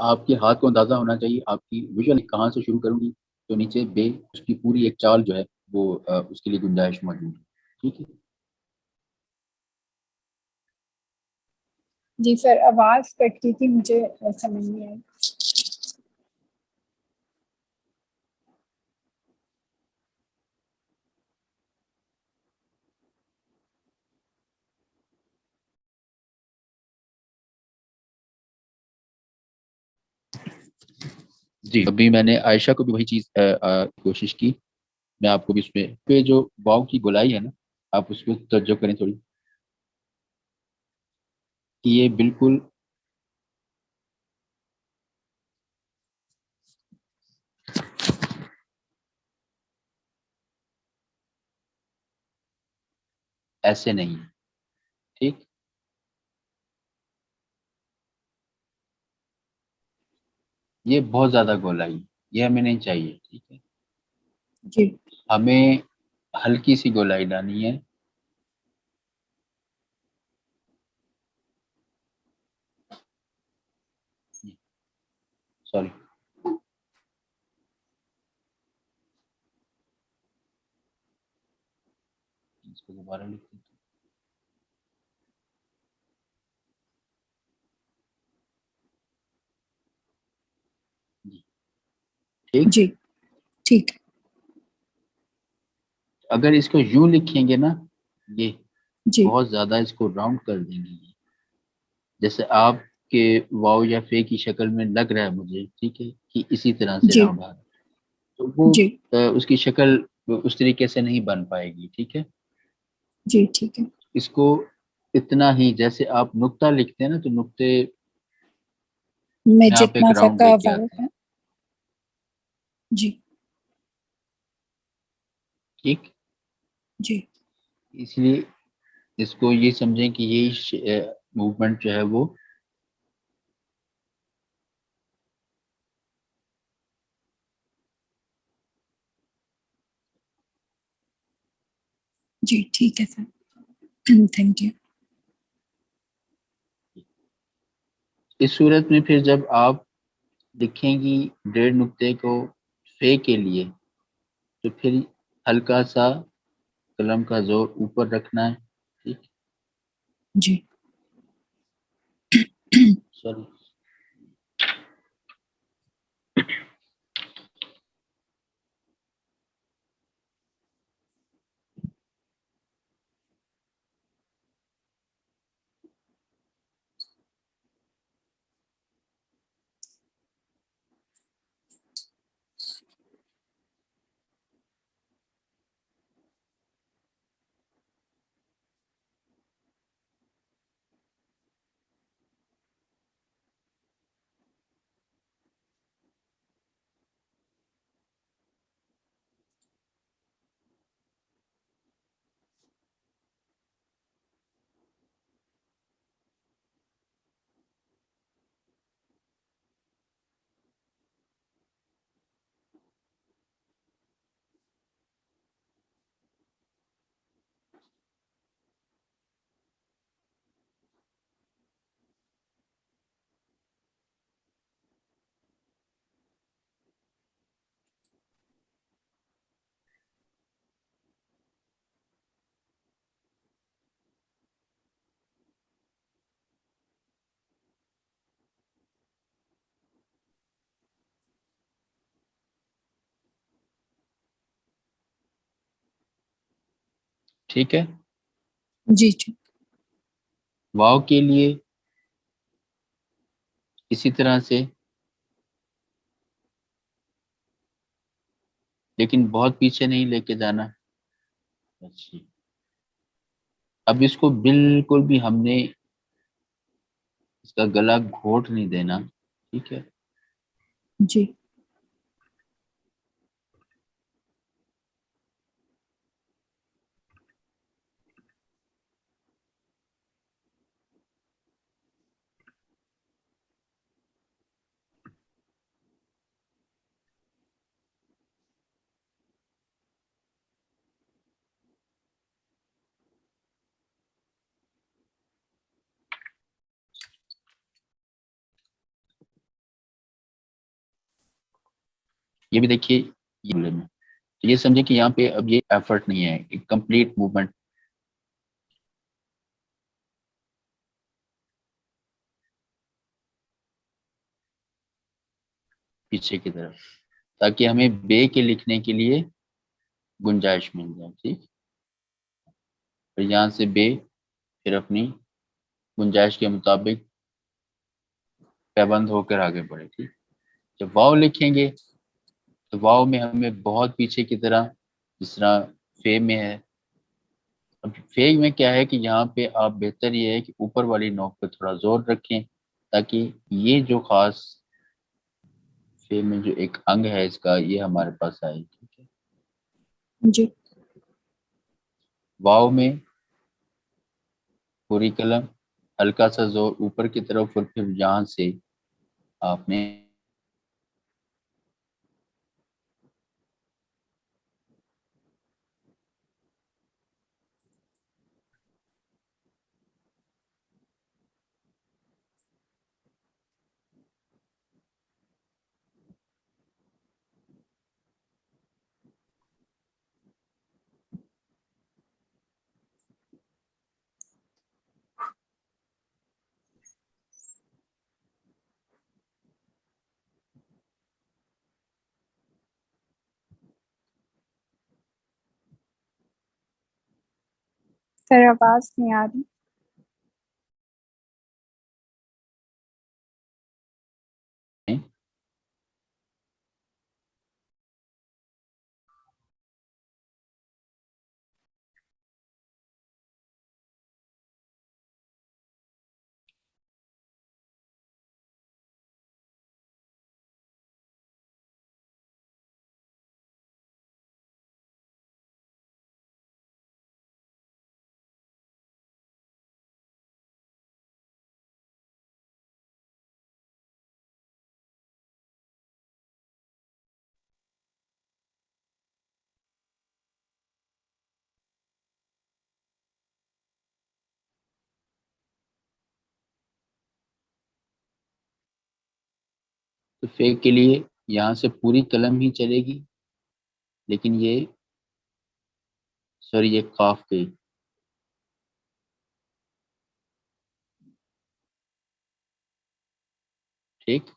A: آپ کے ہاتھ کو اندازہ ہونا چاہیے آپ کی ویژن کہاں سے شروع کروں گی، تو نیچے بے اس کی پوری ایک چال جو ہے وہ اس کے لیے گنجائش موجود ہے. ٹھیک ہے،
D: جی سر آواز کٹتی تھی مجھے سمجھ نہیں آئی.
A: جی ابھی میں نے عائشہ کو بھی وہی چیز کوشش کی. میں آپ کو بھی اس پہ جو واؤ کی گولائی ہے نا، آپ اس پہ توجہ کریں تھوڑی، کہ یہ بالکل ایسے نہیں ہے. ٹھیک، یہ بہت زیادہ گولائی، یہ ہمیں نہیں چاہیے. ٹھیک ہے،
D: جی
A: ہمیں ہلکی سی گولائی لانی ہے. سوری، اس کو دوبارہ لکھ دیتا ہوں. ٹھیک.
D: جی ٹھیک ہے.
A: اگر اس کو یوں لکھیں گے نا، یہ
D: جی
A: بہت زیادہ اس کو راؤنڈ کر دیں گے، جیسے آپ کے واو یا فے کی شکل میں لگ رہا ہے مجھے، ٹھیک ہے، کہ اسی طرح سے
D: جی
A: راؤنڈ آ رہا ہے، تو وہ
D: جی
A: اس کی شکل اس طریقے سے نہیں بن پائے گی. ٹھیک ہے.
D: جی ٹھیک ہے.
A: اس کو اتنا ہی، جیسے آپ نقطہ لکھتے ہیں نا، تو نقطے
D: میں
A: میں آپ ایک
D: جتنا سا
A: راؤنڈ لے کے
D: کور
A: آتے ہیں.
D: ہے. جی
A: ٹھیک.
D: جی
A: اس لیے اس کو یہ سمجھیں کہ یہی موومنٹ جو ہے وہ
D: جی ٹھیک ہے سر. Thank you.
A: اس صورت میں پھر جب آپ لکھیں گی 1.5 نقطے کو فے کے لیے، تو پھر ہلکا سا قلم کا زور اوپر رکھنا ہے. ٹھیک.
D: جی
A: سوری. ٹھیک ہے.
D: جی جی
A: واو کے لیے اسی طرح سے، لیکن بہت پیچھے نہیں لے کے جانا. اچھا، اب اس کو بالکل بھی ہم نے اس کا گلا گھونٹ نہیں دینا. ٹھیک ہے.
D: جی
A: یہ بھی دیکھیے، یہ سمجھے کہ یہاں پہ اب یہ ایفرٹ نہیں ہے، ایک کمپلیٹ موومنٹ. پیچھے کی طرف، تاکہ ہمیں بے کے لکھنے کے لیے گنجائش مل جائے. ٹھیک. اور یہاں سے بے پھر اپنی گنجائش کے مطابق پابند ہو کر آگے بڑھے. ٹھیک. جب واو لکھیں گے تو واو میں ہمیں بہت پیچھے کی طرح، جس طرح فے میں ہے. اب فے میں کیا ہے کہ یہاں پہ آپ بہتر یہ ہے کہ اوپر والی نوک پہ تھوڑا زور رکھیں، تاکہ یہ جو خاص فے میں جو ایک انگ ہے اس کا، یہ ہمارے پاس آئے. ٹھیک ہے.
D: جی
A: واو میں پوری قلم، ہلکا سا زور اوپر کی طرف، اور پھر یہاں سے آپ نے
D: سر آواز نہیں آ رہی.
A: تو فے کے لیے یہاں سے پوری قلم ہی چلے گی، لیکن یہ سوری یہ قاف کے ٹھیک.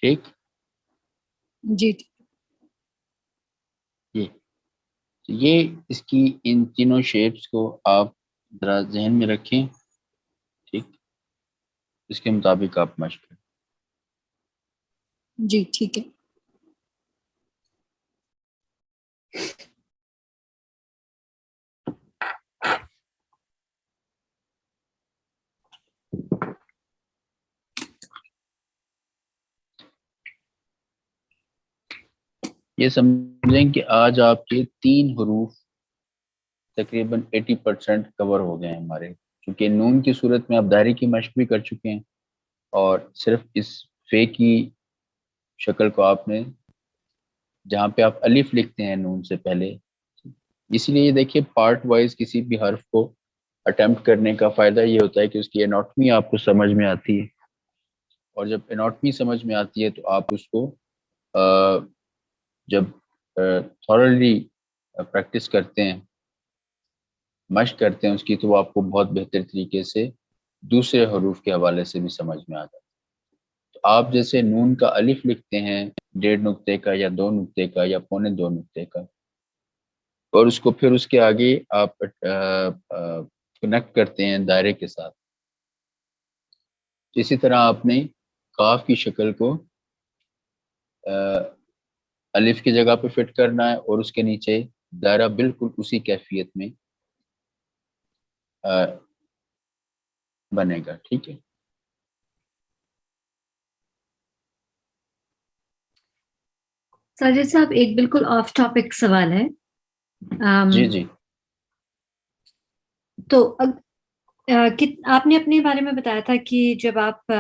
A: ٹھیک
D: جی
A: یہ اس کی ان تینوں شیپس کو آپ ذرا ذہن میں رکھیں. ٹھیک، اس کے مطابق آپ مشق کریں.
D: جی ٹھیک ہے.
A: یہ سمجھیں کہ آج آپ کے 3 حروف تقریباً 80% کور ہو گئے ہیں ہمارے، کیونکہ نون کی صورت میں آپ دائرے کی مشق بھی کر چکے ہیں، اور صرف اس فے کی شکل کو آپ نے جہاں پہ آپ الف لکھتے ہیں نون سے پہلے، اسی لیے یہ دیکھیے پارٹ وائز کسی بھی حرف کو اٹیمپٹ کرنے کا فائدہ یہ ہوتا ہے کہ اس کی اناٹمی آپ کو سمجھ میں آتی ہے، اور جب اناٹمی سمجھ میں آتی ہے تو آپ اس کو جب تھورلی پریکٹس کرتے ہیں، مشق کرتے ہیں اس کی، تو وہ آپ کو بہت بہتر طریقے سے دوسرے حروف کے حوالے سے بھی سمجھ میں آتا ہے. تو آپ جیسے نون کا الف لکھتے ہیں 1.5 نقطے کا یا 2 نقطے کا یا 2.25 نقطے کا، اور اس کو پھر اس کے آگے آپ کنیکٹ کرتے ہیں دائرے کے ساتھ، اسی طرح آپ نے قاف کی شکل کو الف کی جگہ پہ فٹ کرنا ہے، اور اس کے نیچے دائرہ بالکل اسی کیفیت میں بنے گا. ٹھیک ہے.
B: ساجد صاحب ایک بالکل آف ٹاپک سوال ہے.
A: جی جی
B: تو آپ نے اپنے بارے میں بتایا تھا کہ جب آپ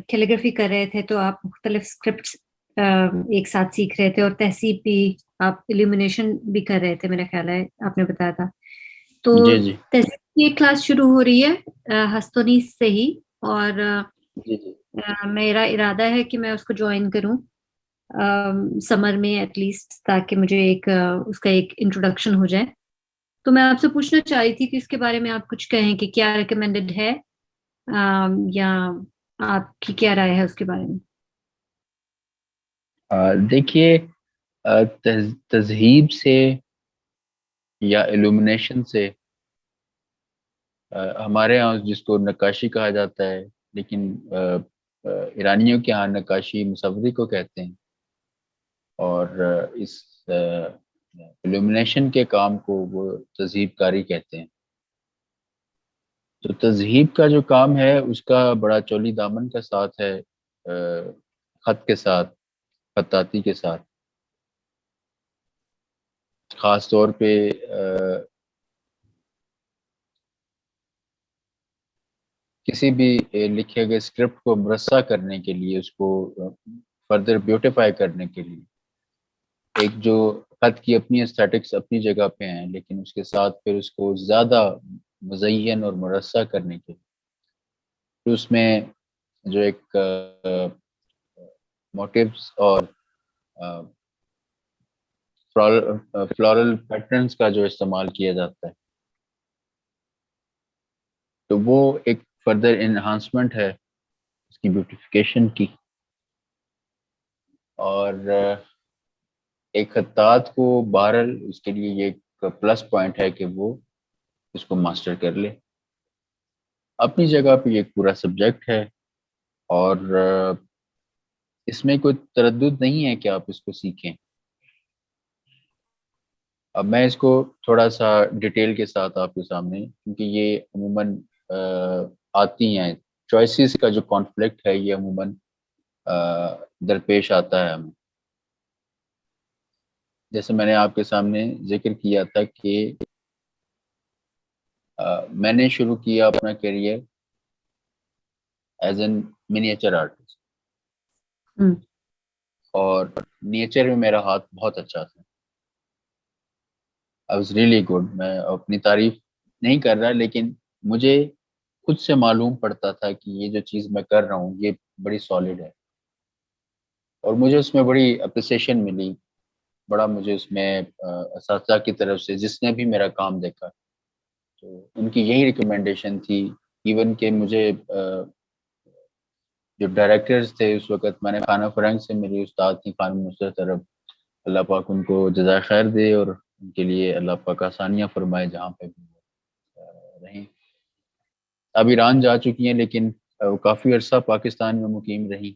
B: کیلیگرافی کر رہے تھے تو آپ مختلف اسکرپٹس ایک ساتھ سیکھ رہے تھے، اور تہذیب بھی آپ ایلیومینیشن بھی کر رہے تھے، میرا خیال ہے آپ نے بتایا تھا. تو
A: جی جی
B: تہذیب کی ایک کلاس شروع ہو رہی ہے ہستونیس سے ہی، اور
A: جی جی
B: میرا ارادہ ہے کہ میں اس کو جوائن کروں سمر میں ایٹ لیسٹ، تاکہ مجھے ایک اس کا ایک انٹروڈکشن ہو جائے. تو میں آپ سے پوچھنا چاہ رہی تھی کہ اس کے بارے میں آپ کچھ کہیں کہ کیا ریکمینڈڈ ہے، یا آپ کی کیا رائے ہے اس کے بارے میں؟
A: دیکھیے تذہیب سے یا ایلومینیشن سے ہمارے ہاں جس کو نقاشی کہا جاتا ہے، لیکن ایرانیوں کے ہاں نقاشی مصوری کو کہتے ہیں، اور اس ایلومینیشن کے کام کو وہ تذہیب کاری کہتے ہیں. تو تذہیب کا جو کام ہے اس کا بڑا چولی دامن کا ساتھ ہے، خط کے ساتھ، خطاطی کے ساتھ. خاص طور پہ کسی بھی لکھے گئے اسکرپٹ کو مرصع کرنے کے لیے، اس کو فردر بیوٹیفائی کرنے کے لیے، ایک جو خط کی اپنی اسٹیٹکس اپنی جگہ پہ ہیں، لیکن اس کے ساتھ پھر اس کو زیادہ مزین اور مرصع کرنے کے لیے پھر اس میں جو ایک موٹیوز اور فلورل پیٹرنس کا جو استعمال کیا جاتا ہے، تو وہ ایک فردر انہانسمنٹ ہے اس کی بیوٹیفیکیشن کی. اور ایک خطاط کو بہرحال اس کے لیے یہ ایک پلس پوائنٹ ہے کہ وہ اس کو ماسٹر کر لے. اپنی جگہ پہ یہ ایک پورا سبجیکٹ ہے، اور اس میں کوئی تردد نہیں ہے کہ آپ اس کو سیکھیں. اب میں اس کو تھوڑا سا ڈیٹیل کے ساتھ آپ کے سامنے، کیونکہ یہ عموماً آتی ہیں چوائسیز کا جو کانفلکٹ ہے، یہ عموماً درپیش آتا ہے ہمیں. جیسے میں نے آپ کے سامنے ذکر کیا تھا کہ میں نے شروع کیا اپنا career as an miniature artist, اور نیچر میں میرا ہاتھ بہت اچھا تھا. I was really good. میں اپنی تعریف نہیں کر رہا، لیکن مجھے خود سے معلوم پڑتا تھا کہ یہ جو چیز میں کر رہا ہوں یہ بڑی سالڈ ہے، اور مجھے اس میں بڑی اپریسیشن ملی. بڑا مجھے اس میں اساتذہ کی طرف سے جس نے بھی میرا کام دیکھا، تو ان کی یہی ریکمنڈیشن تھی. ایون کہ مجھے جو ڈائریکٹرز تھے اس وقت، میں نے خانہ فرنگ سے میری استاد تھی خانم نصرت عرب، اللہ پاک ان کو جزائے خیر دے اور ان کے لیے اللہ پاک آسانیاں فرمائے جہاں پہ بھی رہیں. اب ایران جا چکی ہیں، لیکن وہ کافی عرصہ پاکستان میں مقیم رہی،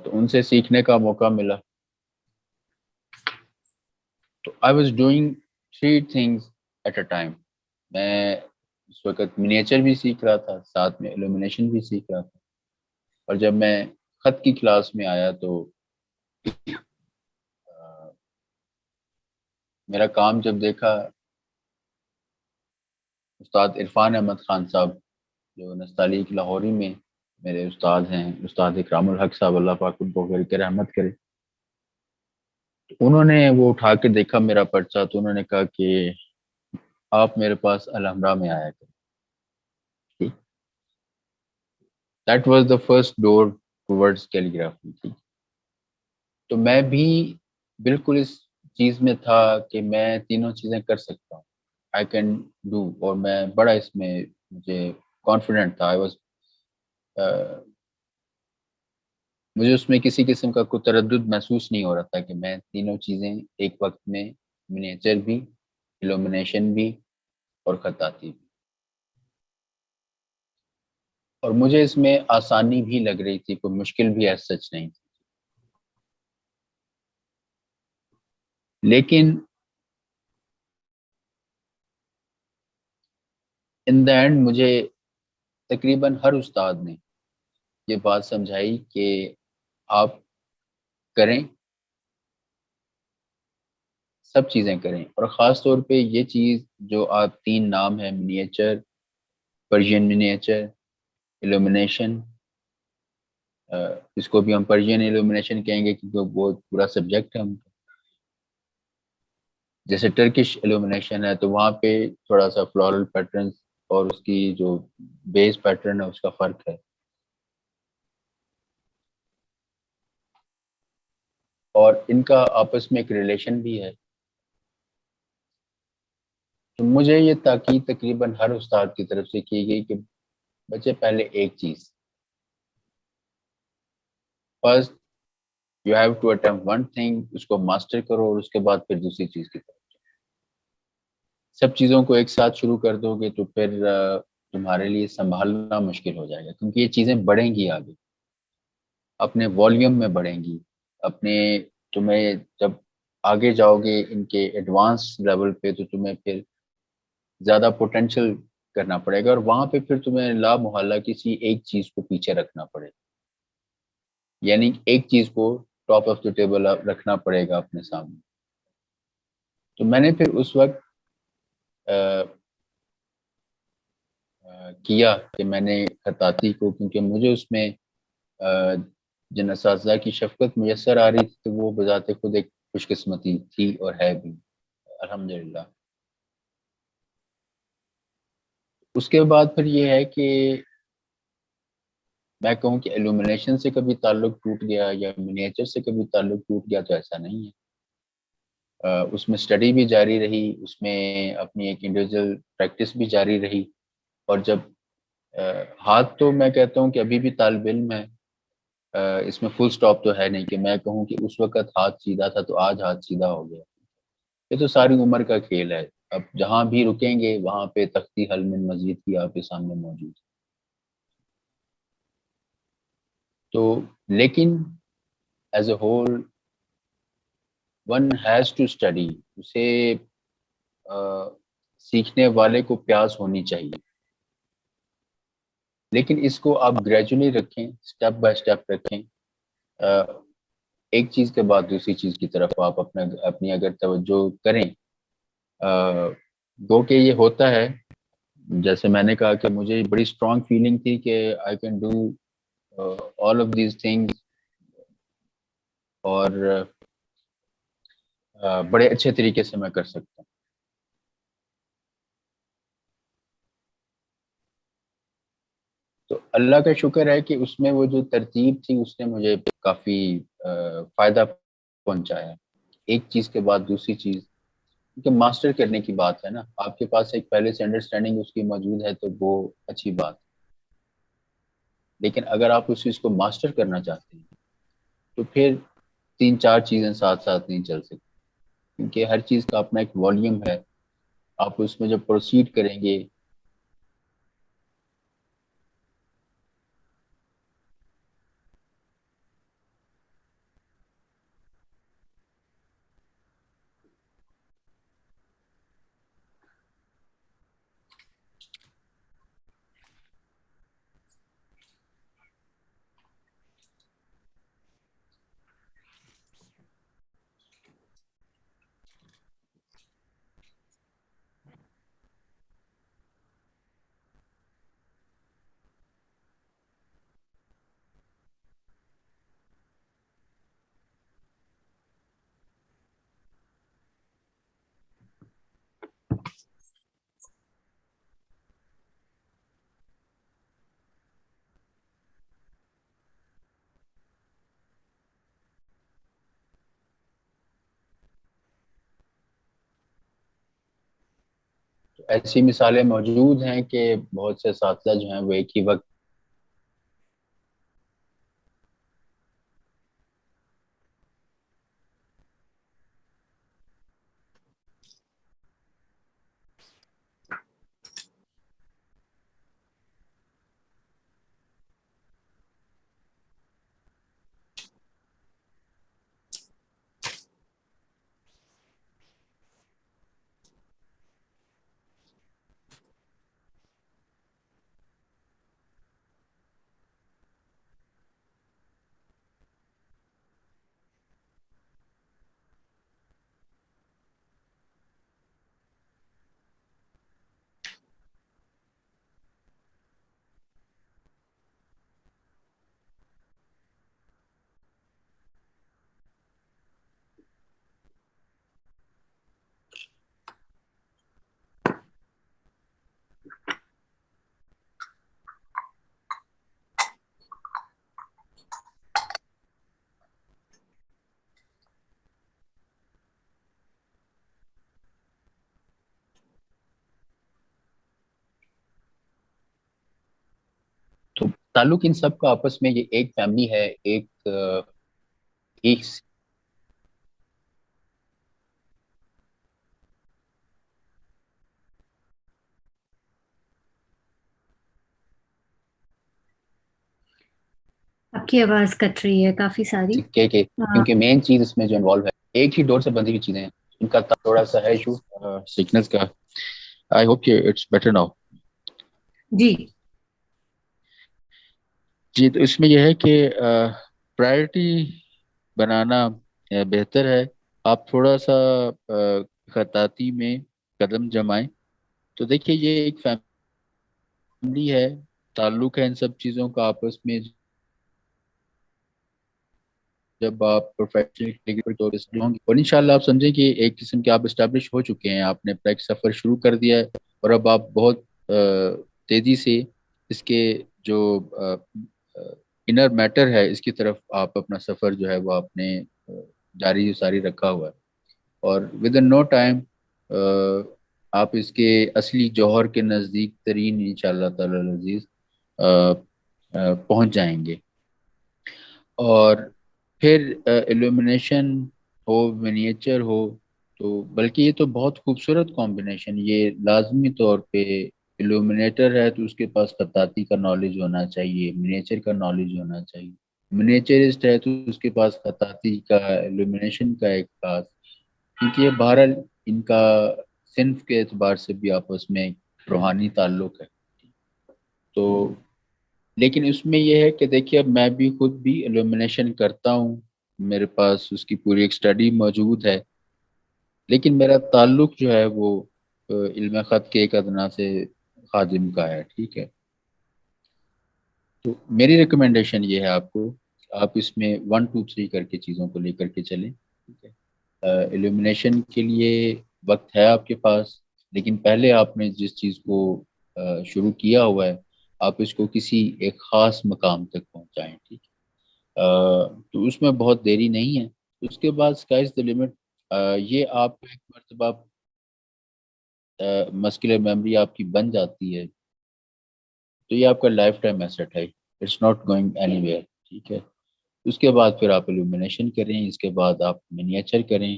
A: تو ان سے سیکھنے کا موقع ملا. تو I was doing 3 things at a time. میں اس وقت منیچر بھی سیکھ رہا تھا، ساتھ میں ایلومینیشن بھی سیکھ رہا تھا. اور جب میں خط کی کلاس میں آیا تو میرا کام جب دیکھا، استاد عرفان احمد خان صاحب جو نستعلیق لاہوری میں میرے استاد ہیں، استاد اکرام الحق صاحب، اللہ پاک ان کو غرق رحمت کرے، انہوں نے وہ اٹھا کے دیکھا میرا پرچہ، تو انہوں نے کہا کہ آپ میرے پاس الحمرا میں آیا کریں. That was the first door towards calligraphy. تو میں بھی بالکل اس چیز میں تھا کہ میں تینوں چیزیں کر سکتا ہوں، آئی کین ڈو، اور میں بڑا اس میں مجھے کانفیڈنٹ تھا. مجھے اس میں کسی قسم کا کوئی تردد محسوس نہیں ہو رہا تھا کہ میں تینوں چیزیں ایک وقت میں، منیچر بھی، ایلومینیشن بھی، اور خطاطی بھی. اور مجھے اس میں آسانی بھی لگ رہی تھی، کوئی مشکل بھی ایز سچ نہیں تھی. لیکن ان دا اینڈ مجھے تقریباً ہر استاد نے یہ بات سمجھائی کہ آپ کریں، سب چیزیں کریں، اور خاص طور پہ یہ چیز جو آپ 3 نام ہیں، منیچر، پرشین منیچر، ایلومینیشن، اس کو بھی ہم پرشین ایلومینیشن کہیں گے کیونکہ وہ پورا سبجیکٹ ہے ہم کا. جیسے ٹرکش ایلومینیشن ہے تو وہاں پہ تھوڑا سا فلورل پیٹرن اور اس کی جو بیس پیٹرن ہے اس کا فرق ہے. اور ان کا آپس میں ایک ریلیشن بھی ہے. تو مجھے یہ تاکید تقریباً ہر استاد کی طرف سے کی گئی کہ بچے پہلے ایک چیز، first you have to attempt one thing, اس کو ماسٹر کرو، اور اس کے بعد پھر دوسری چیز کی طرف. سب چیزوں کو ایک ساتھ شروع کر دو گے تو پھر تمہارے لیے سنبھالنا مشکل ہو جائے گا، کیونکہ یہ چیزیں بڑھیں گی آگے، اپنے والیوم میں بڑھیں گی، اپنے تمہیں جب آگے جاؤ گے ان کے ایڈوانس لیول پہ تو تمہیں پھر زیادہ پوٹینشیل کرنا پڑے گا، اور وہاں پہ پھر تمہیں لا محالہ کسی ایک چیز کو پیچھے رکھنا پڑے گا، یعنی ایک چیز کو ٹاپ آف دا ٹیبل رکھنا پڑے گا اپنے سامنے. تو میں نے پھر اس وقت کیا کہ میں نے خطاطی کو، کیونکہ مجھے اس میں جن اساتذہ کی شفقت میسر آ رہی تھی تو وہ بذات خود ایک خوش قسمتی تھی اور ہے بھی الحمدللہ. اس کے بعد پھر یہ ہے کہ میں کہوں کہ ایلومینیشن سے کبھی تعلق ٹوٹ گیا یا منیچر سے کبھی تعلق ٹوٹ گیا، تو ایسا نہیں ہے. اس میں اسٹڈی بھی جاری رہی، اس میں اپنی ایک انڈیویجول پریکٹس بھی جاری رہی. اور جب ہاتھ تو میں کہتا ہوں کہ ابھی بھی طالب علم ہے، اس میں فل سٹاپ تو ہے نہیں کہ میں کہوں کہ اس وقت ہاتھ سیدھا تھا تو آج ہاتھ سیدھا ہو گیا. یہ تو ساری عمر کا کھیل ہے. اب جہاں بھی رکیں گے وہاں پہ تختی حل من مزید کی آپ کے سامنے موجود ہے. تو لیکن as a whole one has to study, اسے سیکھنے والے کو پیاس ہونی چاہیے، لیکن اس کو آپ گریجولی رکھیں، سٹیپ بائی سٹیپ رکھیں. ایک چیز کے بعد دوسری چیز کی طرف آپ اپنی اگر توجہ کریں. گو کہ یہ ہوتا ہے، جیسے میں نے کہا کہ مجھے بڑی اسٹرانگ فیلنگ تھی کہ I can do all of these things, اور بڑے اچھے طریقے سے میں کر سکتا ہوں. تو اللہ کا شکر ہے کہ اس میں وہ جو ترتیب تھی اس نے مجھے کافی فائدہ پہنچایا. ایک چیز کے بعد دوسری چیز، کیونکہ ماسٹر کرنے کی بات ہے نا، آپ کے پاس ایک پہلے سے انڈرسٹینڈنگ اس کی موجود ہے تو وہ اچھی بات. لیکن اگر آپ اس چیز کو ماسٹر کرنا چاہتے ہیں تو پھر 3-4 چیزیں ساتھ ساتھ نہیں چل سکتی، کیونکہ ہر چیز کا اپنا ایک والیوم ہے. آپ اس میں جب پروسیڈ کریں گے ایسی مثالیں موجود ہیں کہ بہت سے اساتذہ جو ہیں وہ ایک ہی وقت تو تعلق ان سب کا آپس میں یہ ایک فیملی ہے، ایک
B: آپ کی آواز کٹ رہی ہے کافی ساری.
A: سکے کے، کیونکہ مین چیز اس میں جو انوالو ہے ایک ہی ڈور سے بندھی ہوئی چیزیں ہیں. ان کا تھوڑا سا ہے ایشو سیکنس کا. آئی ہوپ کہ اٹس بیٹر ناؤ.
B: جی
A: جی، تو اس میں یہ ہے کہ پرائرٹی بنانا بہتر ہے. آپ تھوڑا سا خطاطی میں قدم جمائیں. تو دیکھیے یہ ایک فیملی ہے، تعلق ہے ان سب چیزوں کا آپس میں. جب آپ پروفیشنل طور سے ہوں گے اور انشاءاللہ آپ سمجھیں کہ ایک قسم کے آپ اسٹیبلش ہو چکے ہیں، آپ نے پریکٹس سفر شروع کر دیا ہے، اور اب آپ بہت تیزی سے اس کے جو انر میٹر ہے اس کی طرف آپ اپنا سفر جو ہے وہ آپ نے جاری ساری رکھا ہوا ہے. اور ود ان نو ٹائم آپ اس کے اصلی جوہر کے نزدیک ترین انشاءاللہ تعالی العزیز پہنچ جائیں گے. اور پھر ایلومینیشن ہو منیچر ہو تو بلکہ یہ تو بہت خوبصورت کمبینیشن. یہ لازمی طور پہ ایلومینیٹر ہے تو اس کے پاس خطاطی کا نالج ہونا چاہیے, منیچر کا نالج ہونا چاہیے. منیچرسٹ ہے تو اس کے پاس خطاطی کا ایلومینیشن کا ایک خاص, کیونکہ یہ بہرحال ان کا صنف کے اعتبار سے بھی آپس میں روحانی تعلق ہے. تو لیکن اس میں یہ ہے کہ دیکھیے اب میں بھی خود بھی ایلومینیشن کرتا ہوں, میرے پاس اس کی پوری ایک اسٹڈی موجود ہے, لیکن میرا تعلق جو ہے وہ علم خط کے ایک ادنا سے خادم کا ہے. ٹھیک ہے, تو میری ریکمنڈیشن یہ ہے آپ کو, آپ اس میں 1 2 3 کر کے چیزوں کو لے کر کے چلیں. ٹھیک ہے, ایلومینیشن کے لیے وقت ہے آپ کے پاس, لیکن پہلے آپ نے جس چیز کو شروع کیا ہوا ہے آپ اس کو کسی ایک خاص مقام تک پہنچائیں. ٹھیک ہے, تو اس میں بہت دیری نہیں ہے. اس کے بعد اسکائز دا لمٹ. یہ آپ ایک مرتبہ مسکولر میموری آپ کی بن جاتی ہے تو یہ آپ کا لائف ٹائم ایسٹ ہے, it's not going anywhere. ٹھیک ہے, اس کے بعد پھر آپ ایلومینیشن کریں, اس کے بعد آپ منیچر کریں,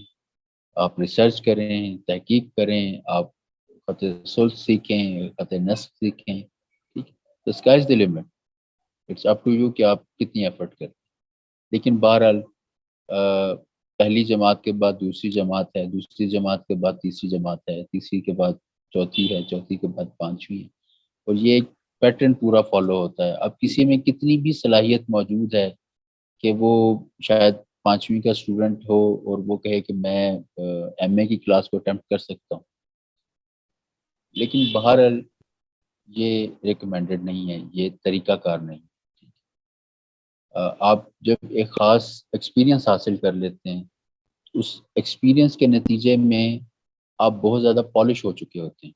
A: آپ ریسرچ کریں, تحقیق کریں, آپ خط سلط سیکھیں, خط نسق سیکھیں. ٹھیک ہے, تو sky's the limit, it's up to you کہ آپ کتنی ایفرٹ کریں. لیکن بہرحال پہلی جماعت کے بعد دوسری جماعت ہے, دوسری جماعت کے بعد تیسری جماعت ہے, تیسری کے بعد چوتھی ہے, چوتھی کے بعد پانچویں ہے, اور یہ ایک پیٹرن پورا فالو ہوتا ہے. اب کسی میں کتنی بھی صلاحیت موجود ہے کہ وہ شاید 5ویں کا اسٹوڈنٹ ہو اور وہ کہے کہ میں ایم اے کی کلاس کو اٹیمپٹ کر سکتا ہوں, لیکن بہرحال یہ ریکمینڈڈ نہیں ہے, یہ طریقہ کار نہیں. آپ جب ایک خاص ایکسپیرینس حاصل کر لیتے ہیں اس ایکسپیرینس کے نتیجے میں آپ بہت زیادہ پالش ہو چکے ہوتے ہیں.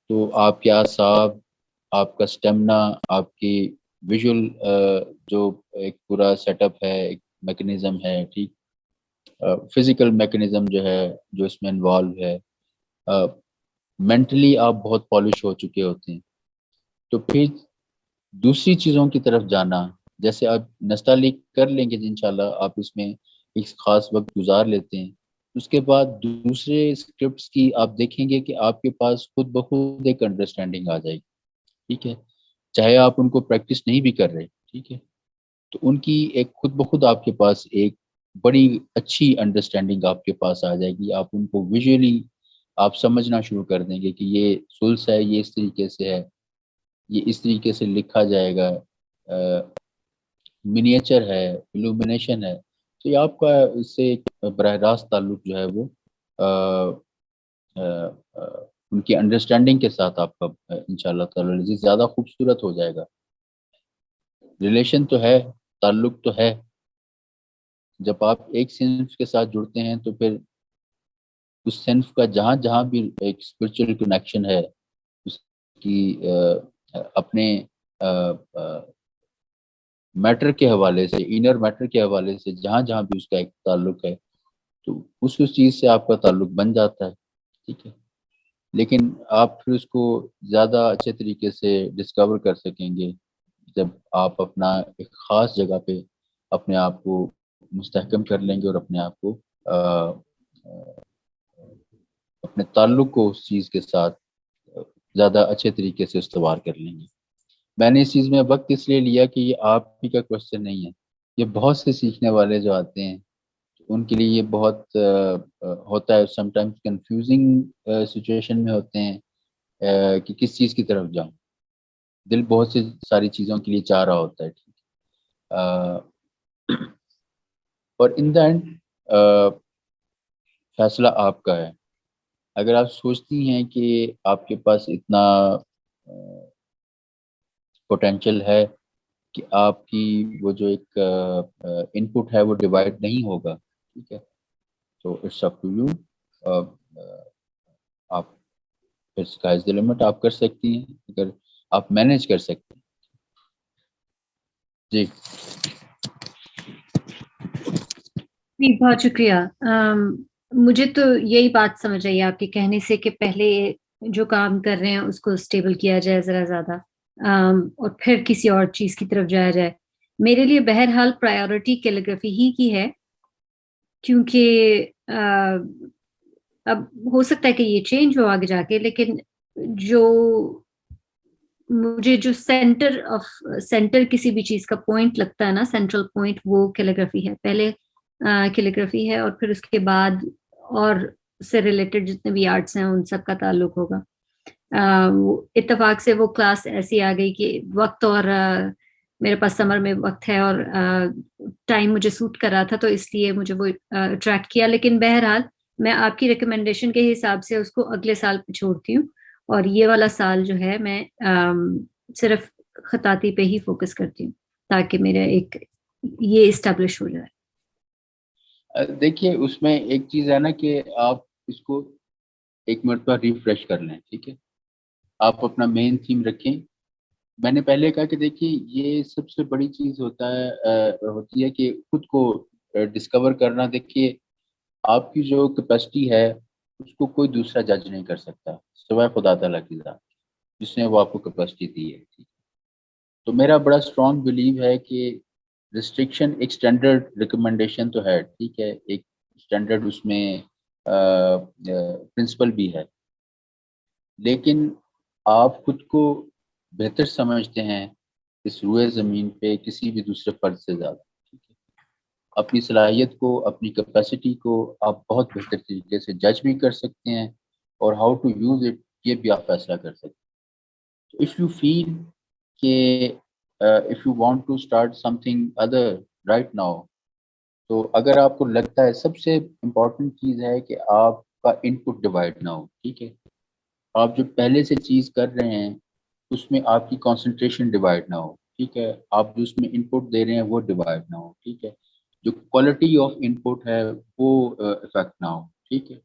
A: تو آپ کے اعصاب, آپ کا اسٹیمنا, آپ کی ویژول جو ایک پورا سیٹ اپ ہے, ایک میکنزم ہے, ٹھیک, فزیکل میکنزم جو ہے جو اس میں انوالو ہے, مینٹلی آپ بہت پالش ہو چکے ہوتے ہیں. تو پھر دوسری چیزوں کی طرف جانا, جیسے آپ نستعلیق کر لیں گے انشاءاللہ, آپ اس میں ایک خاص وقت گزار لیتے ہیں, اس کے بعد دوسرے اسکرپٹس کی آپ دیکھیں گے کہ آپ کے پاس خود بخود ایک انڈرسٹینڈنگ آ جائے گی. ٹھیک ہے, چاہے آپ ان کو پریکٹس نہیں بھی کر رہے. ٹھیک ہے, تو ان کی ایک خود بخود آپ کے پاس ایک بڑی اچھی انڈرسٹینڈنگ آپ کے پاس آ جائے گی. آپ ان کو ویژولی آپ سمجھنا شروع کر دیں گے کہ یہ ثلث ہے, یہ اس طریقے سے ہے, یہ اس طریقے سے لکھا جائے گا, منیچر ہے, ایلومینیشن ہے. تو یہ آپ کا اس سے براہ راست تعلق جو ہے وہ ان کی انڈرسٹینڈنگ کے ساتھ آپ کا انشاءاللہ تعالی زیادہ خوبصورت ہو جائے گا. ریلیشن تو ہے, تعلق تو ہے. جب آپ ایک صنف کے ساتھ جڑتے ہیں تو پھر اس صنف کا جہاں جہاں بھی ایک اسپرچل کنیکشن ہے, اس کی اپنے میٹر کے حوالے سے, انر میٹر کے حوالے سے جہاں جہاں بھی اس کا ایک تعلق ہے تو اس چیز سے آپ کا تعلق بن جاتا ہے. ٹھیک ہے, لیکن آپ پھر اس کو زیادہ اچھے طریقے سے ڈسکور کر سکیں گے جب آپ اپنا ایک خاص جگہ پہ اپنے آپ کو مستحکم کر لیں گے اور اپنے آپ کو اپنے تعلق کو اس چیز کے ساتھ زیادہ اچھے طریقے سے استوار کر لیں گے. میں نے اس چیز میں وقت اس لیے لیا کہ یہ آپ ہی کا کوشچن نہیں ہے, یہ بہت سے سیکھنے والے جو آتے ہیں ان کے لیے یہ بہت ہوتا ہے, سم ٹائمز کنفیوزنگ سچویشن میں ہوتے ہیں کہ کس چیز کی طرف جاؤں. دل بہت سی ساری چیزوں کے لیے چاہ رہا ہوتا ہے. ٹھیک, اور ان دا اینڈ فیصلہ آپ کا ہے. اگر آپ سوچتی ہیں کہ آپ کے پاس اتنا پوٹینشیل ہے کہ آپ کی وہ جو ایک ان پٹ ہے وہ ڈیوائڈ نہیں ہوگا, ٹھیک ہے, تو اٹس اپ ٹو یو. آپ پھر اسکائز دی لمٹ آپ کر سکتی ہیں اگر آپ مینیج کر سکتے ہیں. جی
B: جی بہت شکریہ. مجھے تو یہی بات سمجھ آئی آپ کے کہنے سے کہ پہلے جو کام کر رہے ہیں اس کو اسٹیبل کیا جائے ذرا زیادہ, اور پھر کسی اور چیز کی طرف جایا جائے. میرے لیے بہرحال پرائیورٹی کیلیگرافی ہی کی ہے, کیونکہ اب ہو سکتا ہے کہ یہ چینج ہو آگے جا کے, لیکن جو مجھے جو سینٹر کسی بھی چیز کا پوائنٹ لگتا ہے نا, سینٹرل پوائنٹ, وہ کیلیگرافی ہے. پہلے کیلیگرافی ہے اور پھر اس کے بعد اور سے ریلیٹڈ جتنے بھی آرٹس ہیں ان سب کا تعلق ہوگا. اتفاق سے وہ کلاس ایسی آ گئی کہ وقت, اور میرے پاس سمر میں وقت ہے اور ٹائم مجھے سوٹ کر رہا تھا, تو اس لیے مجھے وہ اٹریکٹ کیا. لیکن بہرحال میں آپ کی ریکمینڈیشن کے حساب سے اس کو اگلے سال پہ چھوڑتی ہوں, اور یہ والا سال جو ہے میں صرف خطاطی پہ ہی فوکس کرتی ہوں تاکہ میرا ایک یہ اسٹیبلش ہو جائے.
A: دیکھیے اس میں ایک چیز ہے نا کہ آپ اس کو ایک مرتبہ ریفریش کر لیں, ٹھیک ہے. آپ اپنا مین تھیم رکھیں. میں نے پہلے کہا کہ دیکھیے یہ سب سے بڑی چیز ہوتی ہے کہ خود کو ڈسکور کرنا. دیکھیے آپ کی جو کیپیسٹی ہے اس کو کوئی دوسرا جج نہیں کر سکتا سوائے خدا تعالیٰ کی ذات, جس نے وہ آپ کو کیپیسٹی دی ہے. تو میرا بڑا اسٹرانگ بلیو ہے کہ ریسٹرکشن ایک اسٹینڈرڈ ریکمنڈیشن تو ہے, ٹھیک ہے, ایک اسٹینڈرڈ اس میں پرنسپل بھی ہے, لیکن آپ خود کو بہتر سمجھتے ہیں اس روئے زمین پہ کسی بھی دوسرے فرد سے زیادہ, ٹھیک ہے. اپنی صلاحیت کو, اپنی کیپیسٹی کو آپ بہت بہتر طریقے سے جج بھی کر سکتے ہیں, اور ہاؤ ٹو یوز اٹ یہ بھی آپ فیصلہ کر سکتے ہیں. تو اف یو فیل کہ if you want to start something other right now, تو اگر آپ کو لگتا ہے سب سے امپورٹنٹ چیز ہے کہ آپ کا ان پٹ ڈیوائڈ نہ ہو, ٹھیک ہے. آپ جو پہلے سے چیز کر رہے ہیں اس میں آپ کی کنسنٹریشن ڈیوائڈ نہ ہو, ٹھیک ہے. آپ جو اس میں ان پٹ دے رہے ہیں وہ ڈیوائڈ نہ ہو, ٹھیک ہے. جو کوالٹی آف ان پٹ ہے وہ افیکٹ نہ ہو, ٹھیک ہے.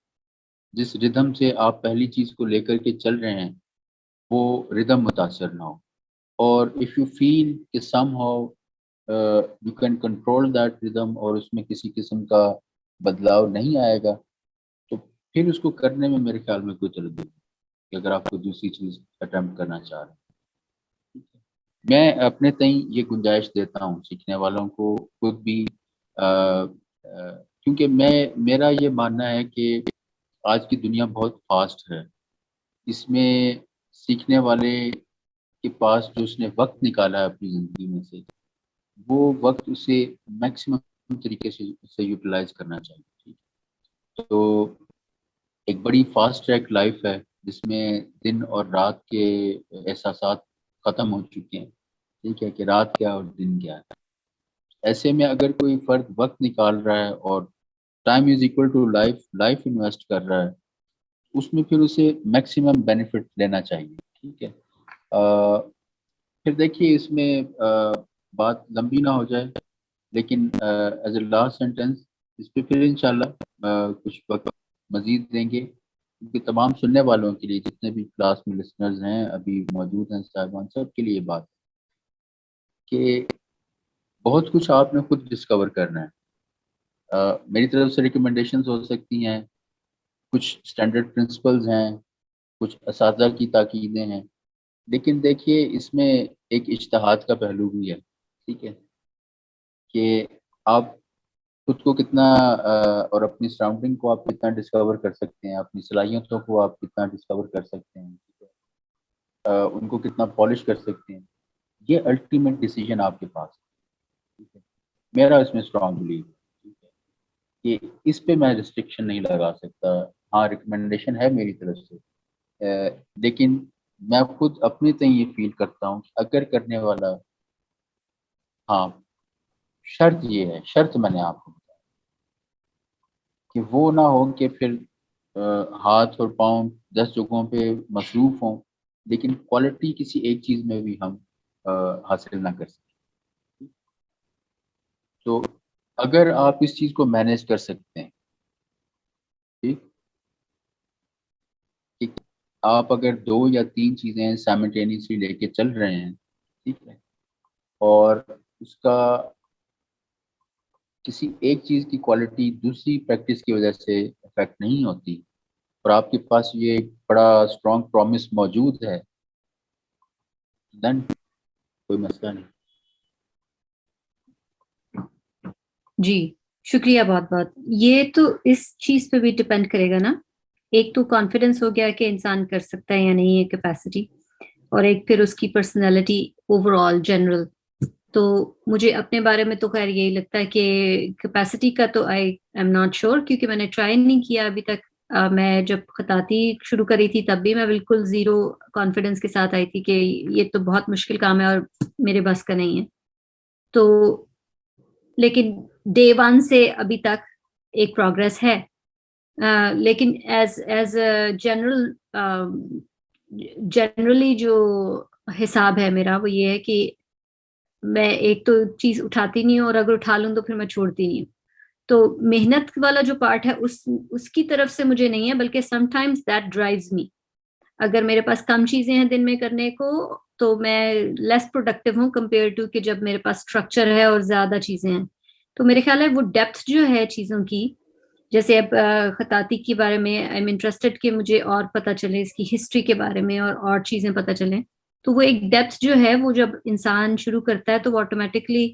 A: جس ردم سے آپ پہلی چیز کو لے کر کے چل رہے ہیں وہ ردم متاثر نہ ہو. اور اف یو فیل کہ some how you can control that ردم اور اس میں کسی قسم کا بدلاؤ نہیں آئے گا, تو پھر اس کو کرنے میں میرے خیال میں کوئی تردید نہیں کہ اگر آپ کو دوسری چیز اٹیمپٹ کرنا چاہ رہے ہیں. میں اپنے تئیں یہ گنجائش دیتا ہوں سیکھنے والوں کو خود بھی, کیونکہ میرا یہ ماننا ہے کہ آج کی دنیا بہت فاسٹ ہے. اس میں سیکھنے والے کے پاس جو اس نے وقت نکالا ہے اپنی زندگی میں سے, وہ وقت اسے میکسیمم طریقے سے یوٹیلائز کرنا چاہیے. تو ایک بڑی فاسٹ ٹریک لائف ہے جس میں دن اور رات کے احساسات ختم ہو چکے ہیں, ٹھیک ہے, کہ رات کیا اور دن کیا ہے. ایسے میں اگر کوئی فرد وقت نکال رہا ہے اور time is equal to life invest کر رہا ہے, اس میں پھر اسے میکسیمم بینیفٹ لینا چاہیے, ٹھیک ہے. پھر دیکھیے اس میں بات لمبی نہ ہو جائے, لیکن ایز اے لاسٹ سینٹینس اس پہ پھر انشاءاللہ کچھ وقت مزید دیں گے, کیونکہ تمام سننے والوں کے لیے جتنے بھی کلاس میں لسنرز ہیں ابھی موجود ہیں صاحبان, سب کے لیے بات کہ بہت کچھ آپ نے خود ڈسکور کرنا ہے. میری طرف سے ریکمنڈیشنز ہو سکتی ہیں, کچھ اسٹینڈرڈ پرنسپلز ہیں, کچھ اساتذہ کی تاکیدیں ہیں, لیکن دیکھیے اس میں ایک اجتہاد کا پہلو بھی ہے, ٹھیک ہے, کہ آپ خود کو کتنا اور اپنی سراؤنڈنگ کو آپ کتنا ڈسکور کر سکتے ہیں, اپنی صلاحیتوں کو آپ کتنا ڈسکور کر سکتے ہیں, ان کو کتنا پالش کر سکتے ہیں, یہ الٹیمیٹ ڈیسیجن آپ کے پاس ہے, ٹھیک ہے. میرا اس میں اسٹرانگ بلیو ہے, ٹھیک ہے, کہ اس پہ میں ریسٹرکشن نہیں لگا سکتا. ہاں ریکمنڈیشن ہے میری طرف سے, لیکن میں خود اپنے تئیں یہ فیل کرتا ہوں کہ اگر کرنے والا, ہاں شرط یہ ہے, شرط میں نے آپ کو بتایا کہ وہ نہ ہو کہ پھر ہاتھ اور پاؤں 10 جگہوں پہ مصروف ہوں لیکن کوالٹی کسی ایک چیز میں بھی ہم حاصل نہ کر سکیں. تو اگر آپ اس چیز کو مینیج کر سکتے ہیں, ٹھیک, کہ آپ اگر 2 یا 3 چیزیں سائملٹینیسلی لے کے چل رہے ہیں, ٹھیک ہے, اور اس کا کسی ایک چیز کی کوالٹی دوسری پریکٹس کی وجہ سے افیکٹ نہیں ہوتی، اور آپ کے پاس یہ ایک بڑا اسٹرانگ پرومس موجود ہے، دین کوئی مسئلہ نہیں.
B: جی شکریہ بہت بہت. یہ تو اس چیز پہ بھی ڈپینڈ کرے گا نا، ایک تو کانفیڈنس ہو گیا کہ انسان کر سکتا ہے یا نہیں ہے کیپیسٹی، اور ایک پھر اس کی پرسنالٹی اوور آل جنرل. تو مجھے اپنے بارے میں تو خیر یہی لگتا ہے کہ کیپیسٹی کا تو آئی ایم ناٹ شیور، کیونکہ میں نے ٹرائی نہیں کیا ابھی تک. میں جب خطاطی شروع کری تھی تب بھی میں بالکل زیرو کانفیڈنس کے ساتھ آئی تھی کہ یہ تو بہت مشکل کام ہے اور میرے بس کا نہیں ہے. تو لیکن ڈے ون سے ابھی تک ایک پروگرس ہے. لیکن ایز جنرلی جو حساب ہے میرا وہ یہ ہے کہ میں ایک تو چیز اٹھاتی نہیں ہوں، اور اگر اٹھا لوں تو پھر میں چھوڑتی نہیں ہوں. تو محنت والا جو پارٹ ہے اس کی طرف سے مجھے نہیں ہے، بلکہ سم ٹائمز دیٹ ڈرائیوز می. اگر میرے پاس کم چیزیں ہیں دن میں کرنے کو تو میں لیس پروڈکٹیو ہوں کمپیئر ٹو کہ جب میرے پاس اسٹرکچر ہے اور زیادہ چیزیں ہیں. تو میرے خیال ہے وہ ڈیپتھ جو ہے چیزوں کی، جیسے اب خطاطی کے بارے میں آئی ایم انٹرسٹڈ کہ مجھے اور پتہ چلے اس کی ہسٹری کے بارے میں اور چیزیں پتہ چلیں. تو وہ ایک ڈیپتھ جو ہے وہ جب انسان شروع کرتا ہے تو وہ آٹومیٹکلی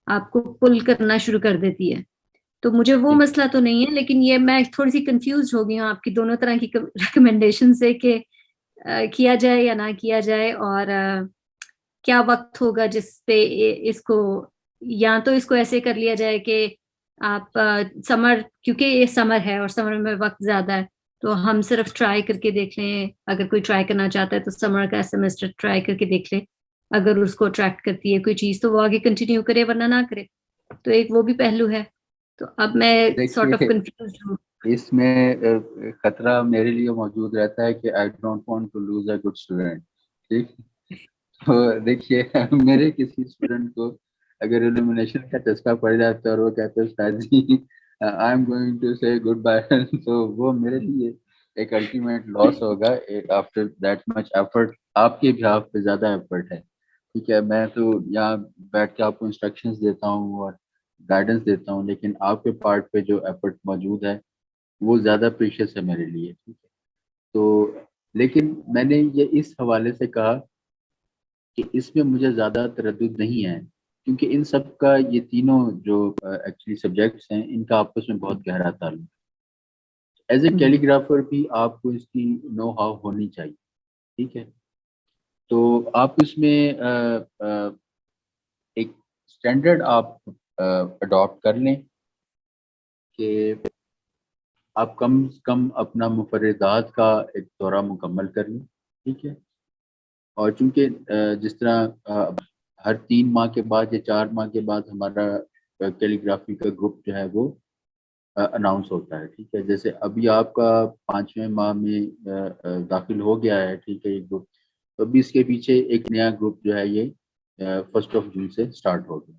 B: آپ کو پل کرنا شروع کر دیتی ہے. تو مجھے وہ مسئلہ تو نہیں ہے، لیکن یہ میں تھوڑی سی کنفیوز ہو گئی ہوں آپ کی دونوں طرح کی ریکمنڈیشن سے کہ کیا جائے یا نہ کیا جائے، اور کیا وقت ہوگا جس پہ اس کو، یا تو اس کو ایسے کر لیا جائے کہ آپ سمر، کیونکہ یہ سمر ہے اور سمر میں وقت زیادہ ہے، تو ہم صرف ٹرائی کر کے دیکھ لیں. اگر کوئی ٹرائی کرنا چاہتا ہے تو سمر کا سیمسٹر ٹرائی کر کے دیکھ لیں، اگر اس کو اٹریکٹ کرتی ہے کوئی چیز تو وہ آگے کنٹینیو کرے، ورنہ نہ کرے. تو ایک وہ بھی پہلو ہے. تو اب میں سارٹ آف
A: دیکھیے
B: کنفیوز ہوں.
A: اس میں خطرہ میرے لیے موجود رہتا ہے کہ I don't want to lose a good student. ٹھیک، تو دیکھیے میرے کسی اسٹوڈنٹ کو اگر ایلیمینیشن کا چسکا پڑ جاتا ہے اور وہ کہتے ہیں استاد جی آئی ایم گوئنگ ٹو سے گڈ بائے، تو وہ میرے لیے ایک الٹیمیٹ لاس ہوگا. آفٹر دیٹ مچ ایفرٹ آپ کے بھی آپ پہ زیادہ ایفرٹ ہے. ٹھیک ہے، میں تو یہاں بیٹھ کے آپ کو انسٹرکشنز دیتا ہوں اور گائیڈنس دیتا ہوں، لیکن آپ کے پارٹ پہ جو ایفرٹ موجود ہے وہ زیادہ پریشیس ہے میرے لیے. ٹھیک ہے، تو لیکن میں نے یہ اس حوالے سے کہا کہ اس میں مجھے زیادہ تردد نہیں ہے، کیونکہ ان سب کا یہ تینوں جو ایکچولی سبجیکٹس ہیں ان کا آپس میں بہت گہرا تعلق ہے. ایز اے کیلیگرافر بھی آپ کو اس کی نو ہاؤ ہونی چاہیے. ٹھیک ہے، تو آپ اس میں ایک اسٹینڈرڈ آپ اڈاپٹ کر لیں کہ آپ کم سے کم اپنا مفردات کا ایک دورہ مکمل کر لیں. ٹھیک ہے، اور چونکہ جس طرح ہر 3 ماہ کے بعد یا 4 ماہ کے بعد ہمارا کیلیگرافی کا گروپ جو ہے وہ اناؤنس ہوتا ہے. ٹھیک ہے، جیسے ابھی آپ کا 5ویں ماہ میں داخل ہو گیا ہے. ٹھیک ہے، یہ گروپ تو ابھی اس کے پیچھے ایک نیا گروپ جو ہے یہ 1 جون سے اسٹارٹ ہو گیا.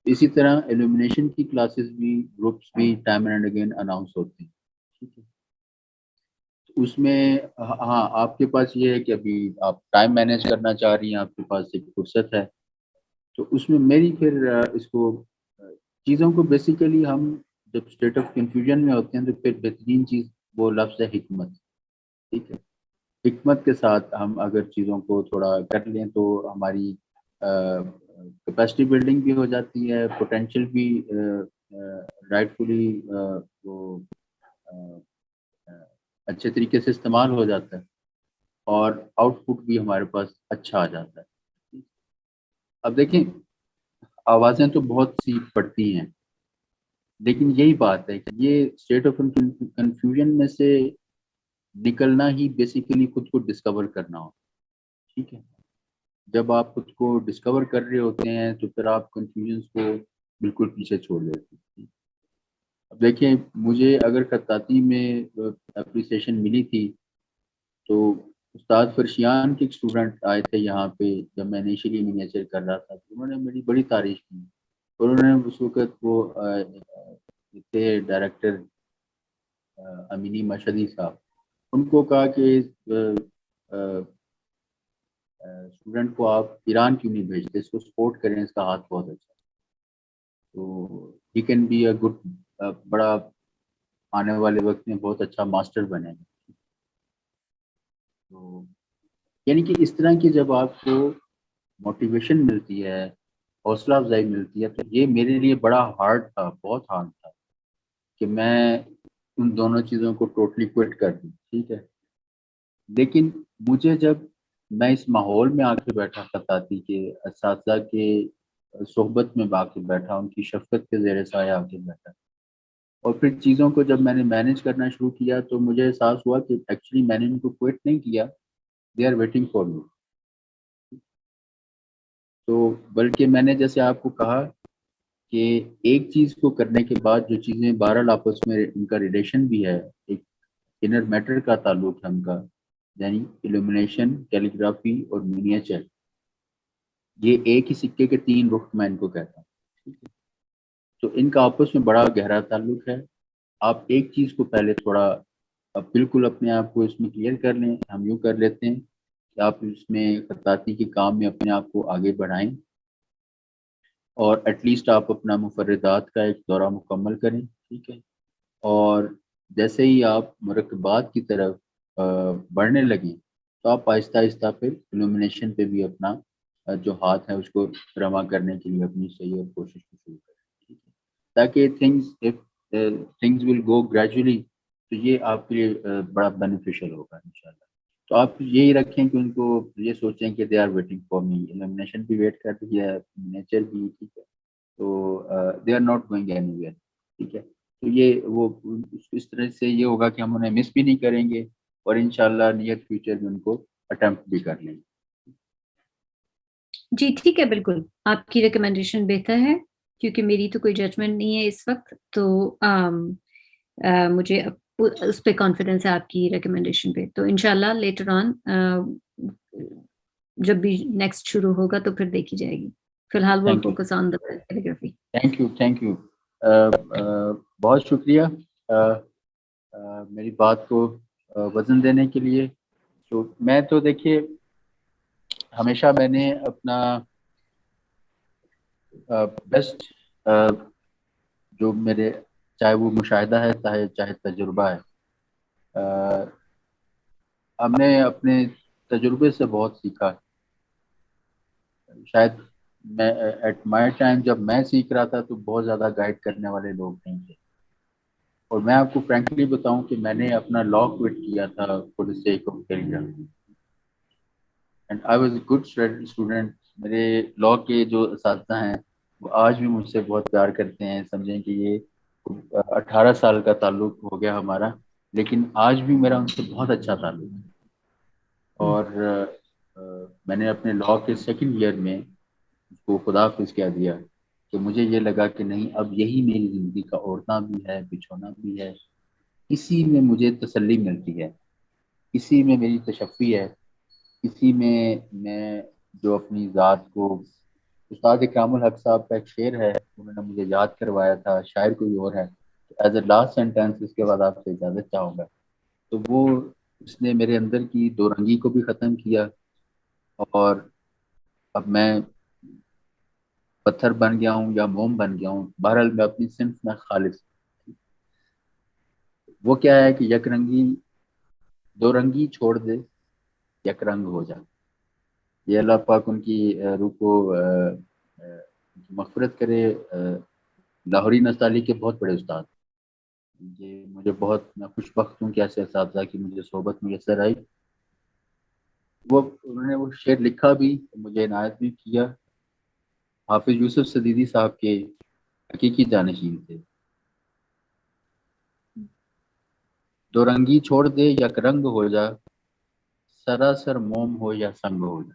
A: اسی طرح ایلومینیشن کی کلاسز بھی، گروپس بھی ٹائم اینڈ اگین اناؤنس ہوتے ہیں. ٹھیک ہے، اس میں ہاں آپ کے پاس یہ ہے کہ ابھی آپ ٹائم مینیج کرنا چاہ رہی ہیں، آپ کے پاس ایک فرصت ہے، تو اس میں میری پھر اس کو چیزوں کو بیسیکلی ہم جب اسٹیٹ آف کنفیوژن میں ہوتے ہیں تو پھر بہترین چیز وہ لفظ ہے حکمت. ٹھیک ہے، حکمت کے ساتھ ہم اگر چیزوں کو تھوڑا کر لیں تو ہماری کیپیسٹی بلڈنگ بھی ہو جاتی ہے، پوٹینشیل بھی رائٹ فلی وہ اچھے طریقے سے استعمال ہو جاتا ہے، اور آؤٹ پٹ بھی ہمارے پاس اچھا آ جاتا ہے. اب دیکھیں آوازیں تو بہت سی پڑتی ہیں، لیکن یہی بات ہے کہ یہ اسٹیٹ آف کنفیوژن میں سے نکلنا ہی بیسیکلی خود کو ڈسکور کرنا ہوتا ہے. ٹھیک ہے، جب آپ خود کو ڈسکور کر رہے ہوتے ہیں تو پھر آپ کنفیوژنس کو بالکل پیچھے چھوڑ دیتے ہیں. اب دیکھیں مجھے اگر خطاطی میں اپریسیشن ملی تھی تو استاد فرشیان کے ایک اسٹوڈنٹ آئے تھے یہاں پہ جب میں انیشلی منیچر کر رہا تھا، تو انہوں نے میری بڑی تعریف کی. انہوں نے اس وقت وہ تھے ڈائریکٹر امینی مشہدی صاحب، ان کو کہا کہ اسٹوڈنٹ کو آپ ایران کیوں نہیں بھیجتے، اس کو سپورٹ کریں، اس کا ہاتھ بہت اچھا. تو he can be a good, بڑا آنے والے وقت میں بہت اچھا ماسٹر بنے گا. تو یعنی کہ اس طرح کی جب آپ کو موٹیویشن ملتی ہے، حوصلہ افزائی ملتی ہے، تو یہ میرے لیے بڑا ہارڈ تھا، بہت ہارڈ تھا کہ میں ان دونوں چیزوں کو ٹوٹلی کوئٹ کر دوں. ٹھیک ہے، لیکن مجھے جب میں اس ماحول میں آ کے بیٹھا خطاطی کے اساتذہ کے صحبت میں آ کے بیٹھا، ان کی شفقت کے زیر سایہ آ کے بیٹھا، اور پھر چیزوں کو جب میں نے مینیج کرنا شروع کیا، تو مجھے احساس ہوا کہ ایکچولی میں نے ان کو کوئٹ نہیں کیا، they are waiting for me. تو بلکہ میں نے جیسے آپ کو کہا کہ ایک چیز کو کرنے کے بعد جو چیزیں بہرحال آپس میں ان کا ریلیشن بھی ہے، ایک انر میٹر کا تعلق ہے ان کا، یعنی ایلومینیشن، کیلیگرافی اور منیچر، یہ ایک ہی سکے کے 3 رخ میں ان کو کہتا ہوں. تو ان کا آپس میں بڑا گہرا تعلق ہے. آپ ایک چیز کو پہلے تھوڑا بالکل اپنے آپ کو اس میں کلیئر کر لیں. ہم یوں کر لیتے ہیں کہ آپ اس میں خطاطی کے کام میں اپنے آپ کو آگے بڑھائیں، اور ایٹ لیسٹ آپ اپنا مفردات کا ایک دورہ مکمل کریں. ٹھیک ہے، اور جیسے ہی آپ مرکبات کی طرف بڑھنے لگیں، تو آپ آہستہ آہستہ پھر ایلومینیشن پہ بھی اپنا جو ہاتھ ہے اس کو رواں کرنے کے لیے اپنی صحیح اور کوشش کو شروع کریں. ٹھیک ہے، تاکہ تھنگز ول گو گریجولی، تو یہ آپ کے لیے بڑا بینیفیشل ہوگا انشاءاللہ. تو آپ یہی رکھیں کہ ان کو یہ سوچیں کہ they are waiting for me, illumination بھی ویٹ کر رہی ہے، نیچر بھی. ٹھیک ہے، تو they are not going anywhere. ٹھیک ہے، تو یہ وہ اس طرح سے یہ ہوگا کہ ہم انہیں مس بھی نہیں کریں گے، اور انشاءاللہ نیئر فیوچر میں ان کو اٹمپٹ بھی کر لیں گے.
B: جی ٹھیک ہے، بالکل آپ کی ریکمینڈیشن بہتر ہے، کیونکہ میری تو کوئی ججمنٹ نہیں ہے اس وقت. تو مجھے اس پہ کانفیڈنس ہے آپ کی ریکمینڈیشن پہ. تو انشاءاللہ لیٹر آن جب بھی نیکسٹ شروع ہوگا تو پھر دیکھی جائے گی. فی الحال وہ focus on the calligraphy.
A: Thank you بہت شکریہ میری بات کو وزن دینے کے لیے. تو میں تو دیکھیے ہمیشہ میں نے اپنا بیسٹ جو میرے، چاہے وہ مشاہدہ ہے چاہے تجربہ ہے، ہم نے اپنے تجربے سے بہت سیکھا. شاید میں ایٹ مائی ٹائم جب میں سیکھ رہا تھا تو بہت زیادہ گائیڈ کرنے والے لوگ نہیں تھے. اور میں آپ کو فرینکلی بتاؤں کہ میں نے اپنا لا کوئٹ کیا تھا for the sake of career, and I was a good student. میرے لا کے جو اساتذہ ہیں وہ آج بھی مجھ سے بہت پیار کرتے ہیں. سمجھیں کہ یہ 18 سال کا تعلق ہو گیا ہمارا، لیکن آج بھی میرا ان سے بہت اچھا تعلق ہے. اور میں نے اپنے لا کے 2nd ایئر میں اس کو خدا حافظ کہہ دیا کہ مجھے یہ لگا کہ نہیں، اب یہی میری زندگی کا اوڑھنا بھی ہے، بچھونا بھی ہے. اسی میں مجھے تسلی ملتی ہے، اسی میں میری تشفی ہے، اسی میں میں جو اپنی ذات کو، استاد اکرام الحق صاحب کا ایک شعر ہے، انہوں نے مجھے یاد کروایا تھا، شاعر کوئی اور ہے. ایز اے لاسٹ سینٹینس اس کے بعد آپ سے اجازت چاہوں گا. تو وہ اس نے میرے اندر کی 2 رنگی کو بھی ختم کیا، اور اب میں پتھر بن گیا ہوں یا موم بن گیا ہوں، بہرحال میں اپنی صنف میں خالص. وہ کیا ہے کہ یک رنگی 2 رنگی چھوڑ دے، یک رنگ ہو جا. یہ اللہ پاک ان کی روح کو مغفرت کرے. لاہوری نستعلی کے بہت بڑے استاد، یہ مجھے بہت، میں خوش بخت ہوں کہ ایسے اساتذہ کی مجھے صحبت میسر آئی. انہوں نے وہ شعر لکھا بھی، مجھے عنایت بھی کیا. حافظ یوسف صدیدی صاحب کے حقیقی جانشین تھے. 2 رنگی چھوڑ دے، یک رنگ ہو جا، سراسر موم ہو یا سنگ ہو جا.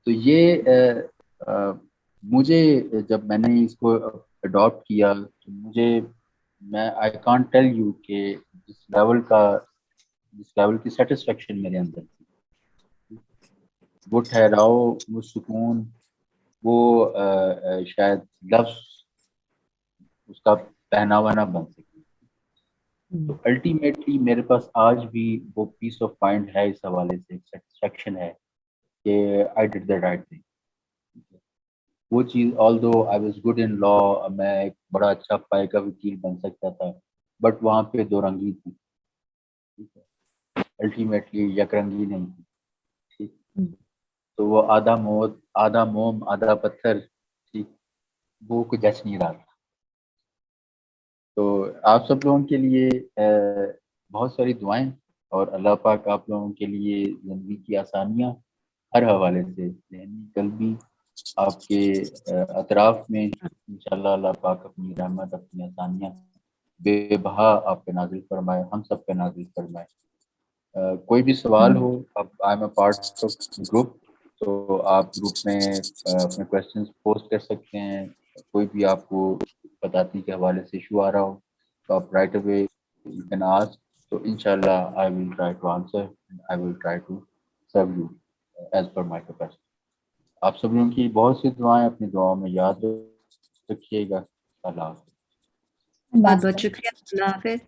A: تو یہ مجھے جب میں نے اس کو اڈاپٹ کیا تو میں آئی کانٹ ٹیل یو کہ جس لیول کی سیٹسفیکشن میرے اندر تھی، وہ ٹھہراؤ، وہ سکون، وہ شاید لفظ اس کا پہناوا نہ بن سکے. تو الٹیمیٹلی میرے پاس آج بھی وہ پیس آف مائنڈ ہے، اس حوالے سے ایک سیٹسفیکشن ہے کہ آئی ڈڈ دا رائٹ تھنگ. وہ چیز although I was good in law, میں ایک بڑا اچھا پائے کا وکیل بن سکتا تھا, بٹ وہاں پہ دو رنگی تھی, ٹھیک ہے, الٹیمیٹلی یک رنگی نہیں تھی, ٹھیک. تو وہ آدھا موم آدھا پتھر, ٹھیک, وہ کوئی جچ نہیں رہا تھا. تو آپ سب لوگوں کے لیے بہت ساری دعائیں, اور اللہ پاک آپ لوگوں کے لیے زندگی کی آسانیاں ہر حوالے سے, ذہنی قلبی, آپ کے اطراف میں انشاءاللہ اللہ پاک اپنی رحمت, اپنی آسانیاں بے بہا آپ پہ نازل فرمائے, ہم سب پہ نازل فرمائے. کوئی بھی سوال ہو, اب I am a part of group, تو آپ گروپ میں اپنے کویشچنز پوسٹ کر سکتے ہیں. کوئی بھی آپ کو بتاتی کے حوالے سے ایشو آ رہا ہو تو آپ right away you can ask. تو انشاءاللہ I will try to answer, I will try to serve you as per my capacity. آپ سب لوگوں کی بہت سی دعائیں اپنی دعاؤں میں یاد رکھیے گا. اللہ حافظ.
B: بہت بہت شکریہ. اللہ حافظ.